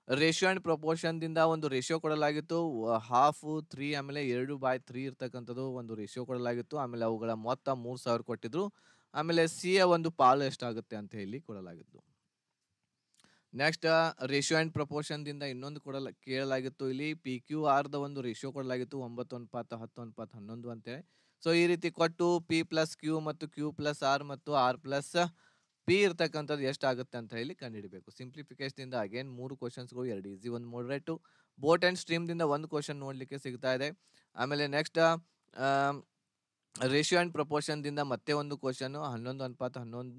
ರೇಷಿಯೋ ಅಂಡ್ ಪ್ರಪೋರ್ಷನ್ ದಿಂದ ಒಂದು ರೇಷಿಯೋ ಕೊಡಲಾಗಿತ್ತು. ಹಾಫ್ 3 ಆಮೇಲೆ 2/3 ಇರ್ತಕ್ಕಂಥದ್ದು ಒಂದು ರೇಷಿಯೋ ಕೊಡಲಾಗಿತ್ತು. ಆಮೇಲೆ ಅವುಗಳ ಮೊತ್ತ 3,000 ಕೊಟ್ಟಿದ್ರು. ಆಮೇಲೆ ಸಿ ಯ ಒಂದು ಪಾಲು ಎಷ್ಟಾಗುತ್ತೆ ಅಂತ ಇಲ್ಲಿ ಕೊಡಲಾಗಿತ್ತು. ನೆಕ್ಸ್ಟ್ ರೇಷಿಯೋ ಅಂಡ್ ಪ್ರಪೋರ್ಷನ್ ದಿಂದ ಇನ್ನೊಂದು ಕೇಳಲಾಗಿತ್ತು. ಇಲ್ಲಿ ಪಿ ಕ್ಯೂ ಆರ್ ದ ಒಂದು ರೇಷಿಯೋ ಕೊಡಲಾಗಿತ್ತು 9 ಅನುಪಾತ 10 ಅನುಪಾತ 11 ಅಂತೇಳಿ. ಸೊ ಈ ರೀತಿ ಕೊಟ್ಟು ಪಿ ಪ್ಲಸ್ ಕ್ಯೂ ಮತ್ತು ಕ್ಯೂ ಪ್ಲಸ್ ಆರ್ ಮತ್ತು ಆರ್ ಪ್ಲಸ್ ಪಿ ಇರ್ತಕ್ಕಂಥದ್ದು ಎಷ್ಟಾಗುತ್ತೆ ಅಂತ ಹೇಳಿ ಕಂಡುಹಿಡಬೇಕು. ಸಿಂಪ್ಲಿಫಿಕೇಶನ್ ಇಂದ ಅಗೇನ್ 3 ಕ್ವಶನ್ಸ್ಗಳು, 2 easy 1 moderate. Boat and stream ದಿಂದ ಒಂದು ಕ್ವಶನ್ ನೋಡ್ಲಿಕ್ಕೆ ಸಿಗ್ತಾ ಇದೆ. ಆಮೇಲೆ ನೆಕ್ಸ್ಟ್ ರೇಷಿಯೋ ಅಂಡ್ ಪ್ರಪೋರ್ಷನ್ ದಿಂದ ಮತ್ತೆ ಒಂದು ಕ್ವಶನ್ 11 ಅನುಪಾತ 11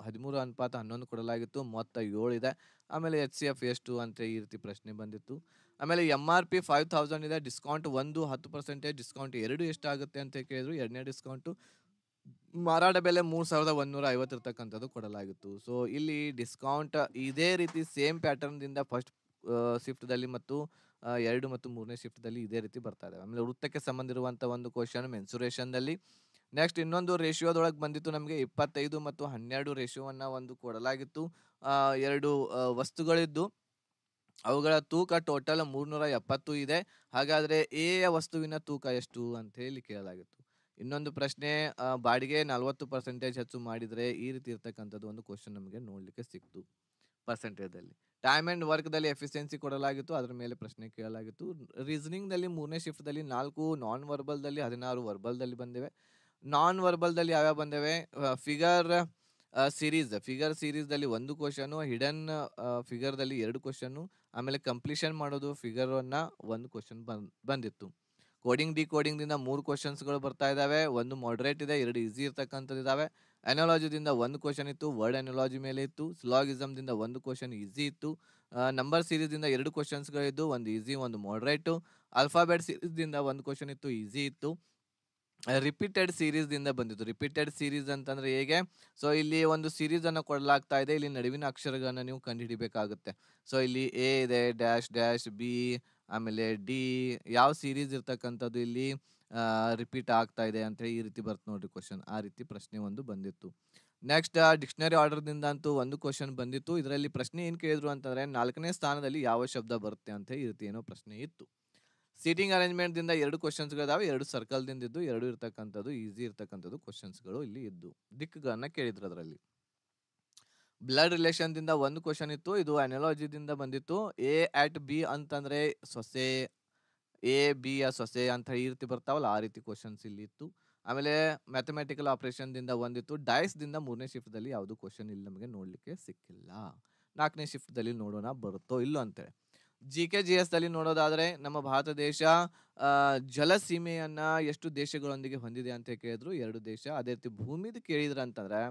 13 ಅನುಪಾತ 11 ಕೊಡಲಾಗಿತ್ತು. ಮೊತ್ತ 7 ಇದೆ. ಆಮೇಲೆ ಎಚ್ ಸಿ ಎಫ್ ಎಷ್ಟು ಅಂತ ಈ ರೀತಿ ಪ್ರಶ್ನೆ ಬಂದಿತ್ತು. ಆಮೇಲೆ ಎಮ್ ಆರ್ ಪಿ 5,000 ಇದೆ. ಡಿಸ್ಕೌಂಟ್ 10%, ಡಿಸ್ಕೌಂಟ್ 2 ಎಷ್ಟಾಗುತ್ತೆ ಅಂತ ಕೇಳಿದ್ರು. ಎರಡನೇ ಡಿಸ್ಕೌಂಟು ಮಾರಾಟ ಬೆಲೆ 3,150 ಇರ್ತಕ್ಕಂಥದ್ದು ಕೊಡಲಾಗಿತ್ತು. ಸೊ ಇಲ್ಲಿ ಡಿಸ್ಕೌಂಟ್ ಇದೇ ರೀತಿ ಸೇಮ್ ಪ್ಯಾಟರ್ನ್ ದಿಂದ ಫಸ್ಟ್ ಶಿಫ್ಟ್ ದಲ್ಲಿ ಮತ್ತು 2 ಮತ್ತು 3ನೇ ಶಿಫ್ಟ್ ದಲ್ಲಿ ಇದೇ ರೀತಿ ಬರ್ತಾ ಇದೆ. ಆಮೇಲೆ ವೃತ್ತಕ್ಕೆ ಸಂಬಂಧ ಇರುವಂತ ಒಂದು ಕ್ವಶನ್ ಮೆನ್ಸುರೇಷನ್ ದಲ್ಲಿ. ನೆಕ್ಸ್ಟ್ ಇನ್ನೊಂದು ರೇಷಿಯೋದೊಳಗೆ ಬಂದಿತ್ತು ನಮಗೆ 25 ಮತ್ತು 12 ರೇಷಿಯೋವನ್ನ ಒಂದು ಕೊಡಲಾಗಿತ್ತು. 2 ವಸ್ತುಗಳಿದ್ದು ಅವುಗಳ ತೂಕ ಟೋಟಲ್ 370 ಇದೆ. ಹಾಗಾದ್ರೆ ಎ ಯ ವಸ್ತುವಿನ ತೂಕ ಎಷ್ಟು ಅಂತ ಹೇಳಿ ಕೇಳಲಾಗಿತ್ತು. ಇನ್ನೊಂದು ಪ್ರಶ್ನೆ, ಬಾಡಿಗೆ 40% ಹೆಚ್ಚು ಮಾಡಿದ್ರೆ ಈ ರೀತಿ ಇರ್ತಕ್ಕಂಥದ್ದು ಒಂದು ಕ್ವಶನ್ ನಮಗೆ ನೋಡ್ಲಿಕ್ಕೆ ಸಿಕ್ತು ಪರ್ಸೆಂಟೇಜ್ ದಲ್ಲಿ. ಟೈಮ್ ಅಂಡ್ ವರ್ಕ್ ದಲ್ಲಿ ಎಫಿಷಿಯನ್ಸಿ ಕೊಡಲಾಗಿತ್ತು, ಅದ್ರ ಮೇಲೆ ಪ್ರಶ್ನೆ ಕೇಳಲಾಗಿತ್ತು. ರೀಸನಿಂಗ್ ದಲ್ಲಿ 3ನೇ ಶಿಫ್ಟ್ ದಲ್ಲಿ 4, ನಾನ್ ವರ್ಬಲ್ ದಲ್ಲಿ 16, ವರ್ಬಲ್ ದಲ್ಲಿ ಬಂದಿವೆ. ನಾನ್ ವರ್ಬಲ್ ದಲ್ಲಿ ಯಾವ್ಯಾವ ಬಂದಿವೆ? ಫಿಗರ್ ಸೀರೀಸ್ ದಲ್ಲಿ ಒಂದು ಕ್ವಶನ್, ಹಿಡನ್ ಫಿಗರ್ ದಲ್ಲಿ 2 ಕ್ವಶನ್, ಆಮೇಲೆ ಕಂಪ್ಲೀಷನ್ ಮಾಡೋದು ಫಿಗರ್ ಅನ್ನ ಒಂದು ಕ್ವಶನ್ ಬಂದಿತ್ತು. ಕೋಡಿಂಗ್ ಡಿಕೋಡಿಂಗ್ ದಿಂದ 3 ಕ್ವಶನ್ಸ್ಗಳು ಬರ್ತಾ ಇದಾವೆ. ಒಂದು ಮಾಡರೇಟ್ ಇದೆ, 2 ಈಸಿ ಇರ್ತಕ್ಕಂಥದ್ದು ಇದಾವೆ. ಅನಾಲಜಿ ದಿಂದ ಒಂದು ಕ್ವಶನ್ ಇತ್ತು, ವರ್ಡ್ ಅನಾಲಜಿ ಮೇಲೆ ಇತ್ತು. ಸ್ಲಾಗಿಸಮ್ ದಿಂದ ಒಂದು ಕ್ವಶನ್ ಈಸಿ ಇತ್ತು. ನಂಬರ್ ಸೀರೀಸ್ ದಿಂದ 2 ಕ್ವಶನ್ಸ್ಗಳಿದ್ದು, ಒಂದು ಈಸಿ ಒಂದು ಮಾಡರೇಟ್. ಆಲ್ಫಾಬೆಟ್ ಸೀರೀಸ್ ದಿಂದ ಒಂದು ಕ್ವಶನ್ ಇತ್ತು, ಈಸಿ ಇತ್ತು. ರಿಪೀಟೆಡ್ ಸೀರೀಸ್ ದಿಂದ ಬಂದಿತ್ತು. ರಿಪೀಟೆಡ್ ಸೀರೀಸ್ ಅಂತಂದ್ರೆ ಹೇಗೆ? ಸೊ ಇಲ್ಲಿ ಒಂದು ಸೀರೀಸ್ ಅನ್ನು ಕೊಡಲಾಗ್ತಾ ಇದೆ. ಇಲ್ಲಿ ನಡುವಿನ ಅಕ್ಷರಗಳನ್ನ ನೀವು ಕಂಡುಹಿಡಿಬೇಕಾಗುತ್ತೆ. ಸೊ ಇಲ್ಲಿ ಎ ಇದೆ, ಡ್ಯಾಶ್ ಡ್ಯಾಶ್ ಬಿ, ಆಮೇಲೆ ಡಿ, ಯಾವ ಸೀರೀಸ್ ಇರ್ತಕ್ಕಂಥದ್ದು ಇಲ್ಲಿ ರಿಪೀಟ್ ಆಗ್ತಾ ಇದೆ ಅಂತ ಈ ರೀತಿ ಬರ್ತ ನೋಡ್ರಿ ಕ್ವಶನ್. ಆ ರೀತಿ ಪ್ರಶ್ನೆ ಒಂದು ಬಂದಿತ್ತು. ನೆಕ್ಸ್ಟ್ ಡಿಕ್ಷನರಿ ಆರ್ಡರ್ ದಿಂದ ಅಂತೂ ಒಂದು ಕ್ವಶನ್ ಬಂದಿತ್ತು. ಇದರಲ್ಲಿ ಪ್ರಶ್ನೆ ಏನ್ ಕೇಳಿದ್ರು ಅಂತಂದ್ರೆ 4ನೇ ಸ್ಥಾನದಲ್ಲಿ ಯಾವ ಶಬ್ದ ಬರುತ್ತೆ ಅಂತ ಈ ರೀತಿ ಏನೋ ಪ್ರಶ್ನೆ ಇತ್ತು. ಸೀಟಿಂಗ್ ಅರೇಂಜ್ಮೆಂಟ್ ದಿಂದ 2 ಕ್ವಶನ್ಸ್ಗಳಿದಾವೆ. 2 ಸರ್ಕಲ್ ದಿಂದ ಇದ್ದು, 2 ಇರ್ತಕ್ಕಂಥದ್ದು ಈಸಿ ಇರ್ತಕ್ಕಂಥದ್ದು ಕ್ವಶನ್ಸ್ಗಳು ಇಲ್ಲಿ ಇದ್ದು. ದಿಕ್ಕುಗಳನ್ನ ಕೇಳಿದ್ರು ಅದರಲ್ಲಿ. ಬ್ಲಡ್ ರಿಲೇಷನ್ ದಿಂದ ಒಂದು ಕ್ವಶನ್ ಇತ್ತು. ಇದು ಅನಾಲಜಿ ದಿಂದ ಬಂದಿತ್ತು. ಎ ಅಟ್ ಬಿ ಅಂತಂದ್ರೆ ಸೊಸೆ, ಎ ಬಿ ಯ ಸೊಸೆ ಅಂತ ಈ ರೀತಿ ಬರ್ತಾವಲ್ಲ, ಆ ರೀತಿ ಕ್ವಶನ್ಸ್ ಇಲ್ಲಿ ಇತ್ತು. ಆಮೇಲೆ ಮ್ಯಾಥಮೆಟಿಕಲ್ ಆಪರೇಷನ್ ದಿಂದ ಒಂದಿತ್ತು. ಡೈಸ್ ದಿಂದ 3ನೇ ಶಿಫ್ಟ್ ದಲ್ಲಿ ಯಾವುದು ಕ್ವಶನ್ ಇಲ್ಲಿ ನಮಗೆ ನೋಡ್ಲಿಕ್ಕೆ ಸಿಕ್ಕಿಲ್ಲ. 4ನೇ ಶಿಫ್ಟ್ ದಲ್ಲಿ ನೋಡೋಣ ಬರುತ್ತೋ ಇಲ್ಲೋ ಅಂತೇಳಿ. GK/GS ದಲ್ಲಿ ನೋಡೋದಾದ್ರೆ ನಮ್ಮ ಭಾರತ ದೇಶ ಜಲ ಸೀಮೆಯನ್ನ ಎಷ್ಟು ದೇಶಗಳೊಂದಿಗೆ ಹೊಂದಿದೆ ಅಂತ ಕೇಳಿದ್ರು, 2 ದೇಶ. ಅದೇ ರೀತಿ ಭೂಮಿದು ಕೇಳಿದ್ರ ಅಂತಂದ್ರೆ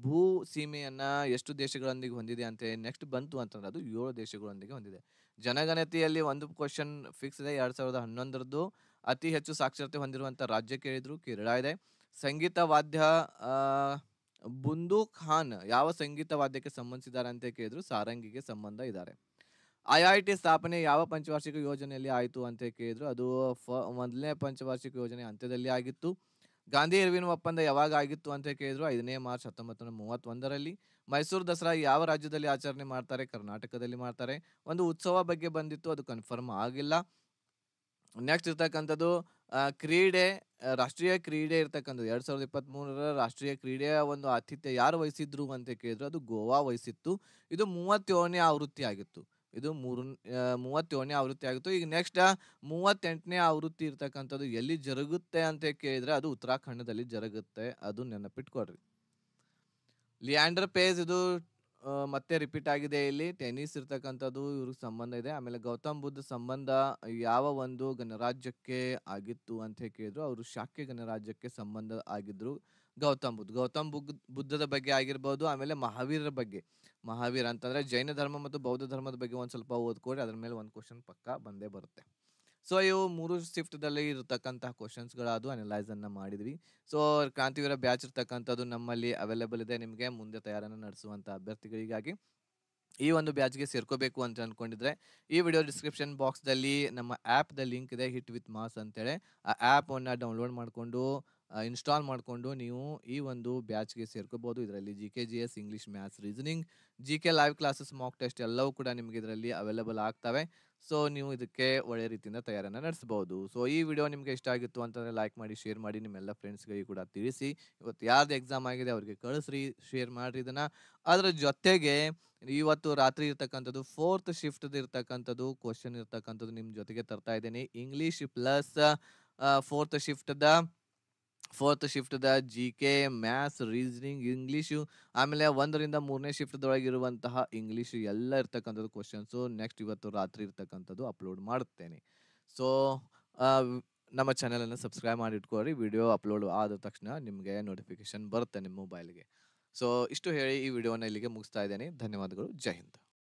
ಭೂ ಸೀಮೆಯನ್ನ ಎಷ್ಟು ದೇಶಗಳೊಂದಿಗೆ ಹೊಂದಿದೆ ಅಂತ ನೆಕ್ಸ್ಟ್ ಬಂತು ಅಂತಂದ್ರೆ ಅದು 7 ದೇಶಗಳೊಂದಿಗೆ ಹೊಂದಿದೆ. ಜನಗಣತಿಯಲ್ಲಿ ಒಂದು ಕ್ವಶನ್ ಫಿಕ್ಸ್ ಇದೆ 2011ರದ್ದು. ಅತಿ ಹೆಚ್ಚು ಸಾಕ್ಷರತೆ ಹೊಂದಿರುವಂತ ರಾಜ್ಯ ಕೇಳಿದ್ರು, ಕೇರಳ ಇದೆ. ಸಂಗೀತ ವಾದ್ಯ ಬುಂದು ಖಾನ್ ಯಾವ ಸಂಗೀತ ವಾದ್ಯಕ್ಕೆ ಸಂಬಂಧಿಸಿದ್ದಾರೆ ಅಂತ ಕೇಳಿದ್ರು, ಸಾರಂಗಿಗೆ ಸಂಬಂಧ ಇದ್ದಾರೆ. IIT ಸ್ಥಾಪನೆ ಯಾವ ಪಂಚವಾರ್ಷಿಕ ಯೋಜನೆಯಲ್ಲಿ ಆಯಿತು ಅಂತ ಕೇಳಿದ್ರು, ಅದು ಮೊದಲನೇ ಪಂಚವಾರ್ಷಿಕ ಯೋಜನೆ ಅಂತ್ಯದಲ್ಲಿ ಆಗಿತ್ತು. ಗಾಂಧಿ ಇರ್ವಿನ್ ಒಪ್ಪಂದ ಯಾವಾಗ ಆಗಿತ್ತು ಅಂತ ಕೇಳಿದ್ರು, 5ನೇ ಮಾರ್ಚ್ 1931ರಲ್ಲಿ. ಮೈಸೂರು ದಸರಾ ಯಾವ ರಾಜ್ಯದಲ್ಲಿ ಆಚರಣೆ ಮಾಡ್ತಾರೆ? ಕರ್ನಾಟಕದಲ್ಲಿ ಮಾಡ್ತಾರೆ. ಒಂದು ಉತ್ಸವ ಬಗ್ಗೆ ಬಂದಿತ್ತು, ಅದು ಕನ್ಫರ್ಮ್ ಆಗಿಲ್ಲ. ನೆಕ್ಸ್ಟ್ ಇರ್ತಕ್ಕಂಥದ್ದು ಕ್ರೀಡೆ, ರಾಷ್ಟ್ರೀಯ ಕ್ರೀಡೆ ಇರ್ತಕ್ಕಂಥದ್ದು 2023ರ ರಾಷ್ಟ್ರೀಯ ಕ್ರೀಡೆಯ ಒಂದು ಆತಿಥ್ಯ ಯಾರು ವಹಿಸಿದ್ರು ಅಂತ ಕೇಳಿದ್ರು, ಅದು ಗೋವಾ ವಹಿಸಿತ್ತು. ಇದು 37ನೇ ಆವೃತ್ತಿ ಆಗಿತ್ತು. ಇದು 37ನೇ ಆವೃತ್ತಿ ಆಗಿತ್ತು. ಈಗ ನೆಕ್ಸ್ಟ್ 38ನೇ ಆವೃತ್ತಿ ಇರ್ತಕ್ಕಂಥದ್ದು ಎಲ್ಲಿ ಜರುಗುತ್ತೆ ಅಂತ ಕೇಳಿದ್ರೆ ಅದು ಉತ್ತರಾಖಂಡದಲ್ಲಿ ಜರುಗುತ್ತೆ. ಅದು ನೆನಪಿಟ್ಕೊಡ್ರಿ. ಲಿಯಾಂಡರ್ ಪೇಜ್ ಇದು ಮತ್ತೆ ರಿಪೀಟ್ ಆಗಿದೆ. ಇಲ್ಲಿ ಟೆನ್ನಿಸ್ ಇರ್ತಕ್ಕಂಥದ್ದು ಇವ್ರಿಗೆ ಸಂಬಂಧ ಇದೆ. ಆಮೇಲೆ ಗೌತಮ್ ಬುದ್ಧ ಸಂಬಂಧ ಯಾವ ಒಂದು ಗಣರಾಜ್ಯಕ್ಕೆ ಆಗಿತ್ತು ಅಂತ ಕೇಳಿದ್ರು, ಅವರು ಶಾಕ್ಯ ಗಣರಾಜ್ಯಕ್ಕೆ ಸಂಬಂಧ ಆಗಿದ್ರು ಗೌತಮ್ ಬುದ್ಧದ ಬಗ್ಗೆ ಆಗಿರ್ಬೋದು. ಆಮೇಲೆ ಮಹಾವೀರರ ಬಗ್ಗೆ, ಮಹಾವೀರ ಅಂತಂದ್ರೆ ಜೈನ ಧರ್ಮ ಮತ್ತು ಬೌದ್ಧ ಧರ್ಮದ ಬಗ್ಗೆ ಒಂದ್ ಸ್ವಲ್ಪ ಓದ್ಕೊಡ್ರಿ, ಅದ್ರ ಮೇಲೆ ಒಂದು ಕ್ವಶನ್ ಪಕ್ಕ ಬಂದೇ ಬರುತ್ತೆ. ಸೊ ಇವು 3 ಶಿಫ್ಟ್ ದಲ್ಲಿ ಇರತಕ್ಕಂತಹ ಕ್ವಶನ್ಸ್ ಗಳಾದು ಅನಲೈಸ್ ಅನ್ನ ಮಾಡಿದ್ವಿ. ಸೊ ಕ್ರಾಂತಿವೀರ ಬ್ಯಾಚ್ ಇರ್ತಕ್ಕಂಥದ್ದು ನಮ್ಮಲ್ಲಿ ಅವೈಲೇಬಲ್ ಇದೆ ನಿಮಗೆ ಮುಂದೆ ತಯಾರನ್ನ ನಡೆಸುವಂತ ಅಭ್ಯರ್ಥಿಗಳಿಗಾಗಿ. ಈ ಒಂದು ಬ್ಯಾಚ್‌ಗೆ ಸೇರ್ಕೋಬೇಕು ಅಂತ ಅನ್ಕೊಂಡಿದ್ರೆ, ಈ ವಿಡಿಯೋ ಡಿಸ್ಕ್ರಿಪ್ಷನ್ ಬಾಕ್ಸ್‌ದಲ್ಲಿ ನಮ್ಮ ಆ್ಯಪ್‌ದ ಲಿಂಕ್ ಇದೆ ಹಿಟ್ ವಿತ್ ಮಾಸ್ ಅಂತೇಳಿ. ಆ ಆ್ಯಪನ್ನ ಡೌನ್ಲೋಡ್ ಮಾಡ್ಕೊಂಡು, ಇನ್‌ಸ್ಟಾಲ್ ಮಾಡ್ಕೊಂಡು ನೀವು ಈ ಒಂದು ಬ್ಯಾಚ್‌ಗೆ ಸೇರ್ಕೋಬಹುದು. ಇದರಲ್ಲಿ GK, GS, English, maths, reasoning, GK live classes, mock test ಎಲ್ಲವೂ ಕೂಡ ನಿಮಗೆ ಇದರಲ್ಲಿ ಅವೈಲಬಲ್ ಆಗ್ತವೆ. ಸೊ, ನೀವು ಇದಕ್ಕೆ ಒಳ್ಳೆ ರೀತಿಯಿಂದ ತಯಾರಿಯನ್ನ ನಡೆಸಬಹುದು. ಸೊ, ಈ ವಿಡಿಯೋ ನಿಮಗೆ ಇಷ್ಟ ಆಗಿತ್ತು ಅಂತಂದ್ರೆ ಲೈಕ್ ಮಾಡಿ, ಶೇರ್ ಮಾಡಿ, ನಿಮ್ಮೆಲ್ಲ ಫ್ರೆಂಡ್ಸ್‌ಗಳಿಗೆ ಕೂಡ ತಿಳಿಸಿ. ಇವತ್ತು ಯಾರ್ದು ಎಕ್ಸಾಮ್ ಆಗಿದೆ ಅವ್ರಿಗೆ ಕಳಿಸ್ರಿ, ಶೇರ್ ಮಾಡ್ರಿ ಇದನ್ನ. ಅದ್ರ ಜೊತೆಗೆ ಇವತ್ತು ರಾತ್ರಿ ಇರ್ತಕ್ಕಂಥದ್ದು 4th ಶಿಫ್ಟ್‌ದು ಇರ್ತಕ್ಕಂಥದ್ದು ಕ್ವೆಶ್ಚನ್ ಇರ್ತಕ್ಕಂಥದ್ದು ನಿಮ್ ಜೊತೆಗೆ ತರ್ತಾ ಇದ್ದೀನಿ. ಇಂಗ್ಲಿಷ್ ಪ್ಲಸ್ 4th ಶಿಫ್ಟ್‌ದ 4th ಶಿಫ್ಟ್‌ದ ಜಿಕೆ, ಮ್ಯಾಥ್ಸ್, ರೀಸನಿಂಗ್, ಇಂಗ್ಲೀಷು, ಆಮೇಲೆ 1 ರಿಂದ 3ನೇ ಶಿಫ್ಟ್‌ದೊಳಗಿರುವಂತಹ ಇಂಗ್ಲೀಷ್ ಎಲ್ಲ ಇರ್ತಕ್ಕಂಥದ್ದು ಕ್ವೆಶ್ಚನ್ಸು ನೆಕ್ಸ್ಟ್ ಇವತ್ತು ರಾತ್ರಿ ಇರ್ತಕ್ಕಂಥದ್ದು ಅಪ್ಲೋಡ್ ಮಾಡುತ್ತೇನೆ. ಸೊ, ಆಹ್, ನಮ್ಮ ಚಾನೆಲನ್ನು ಸಬ್ಸ್ಕ್ರೈಬ್ ಮಾಡಿ ಇಟ್ಕೊಳ್ರಿ. ವಿಡಿಯೋ ಅಪ್ಲೋಡ್ ಆದ ತಕ್ಷಣ ನಿಮಗೆ ನೋಟಿಫಿಕೇಶನ್ ಬರುತ್ತೆ ನಿಮ್ಮ ಮೊಬೈಲ್‌ಗೆ. ಸೊ, ಇಷ್ಟು ಹೇಳಿ ಈ ವಿಡಿಯೋನ ಇಲ್ಲಿಗೆ ಮುಗಿಸ್ತಾ ಇದ್ದೇನೆ. ಧನ್ಯವಾದಗಳು. ಜೈ ಹಿಂದ್.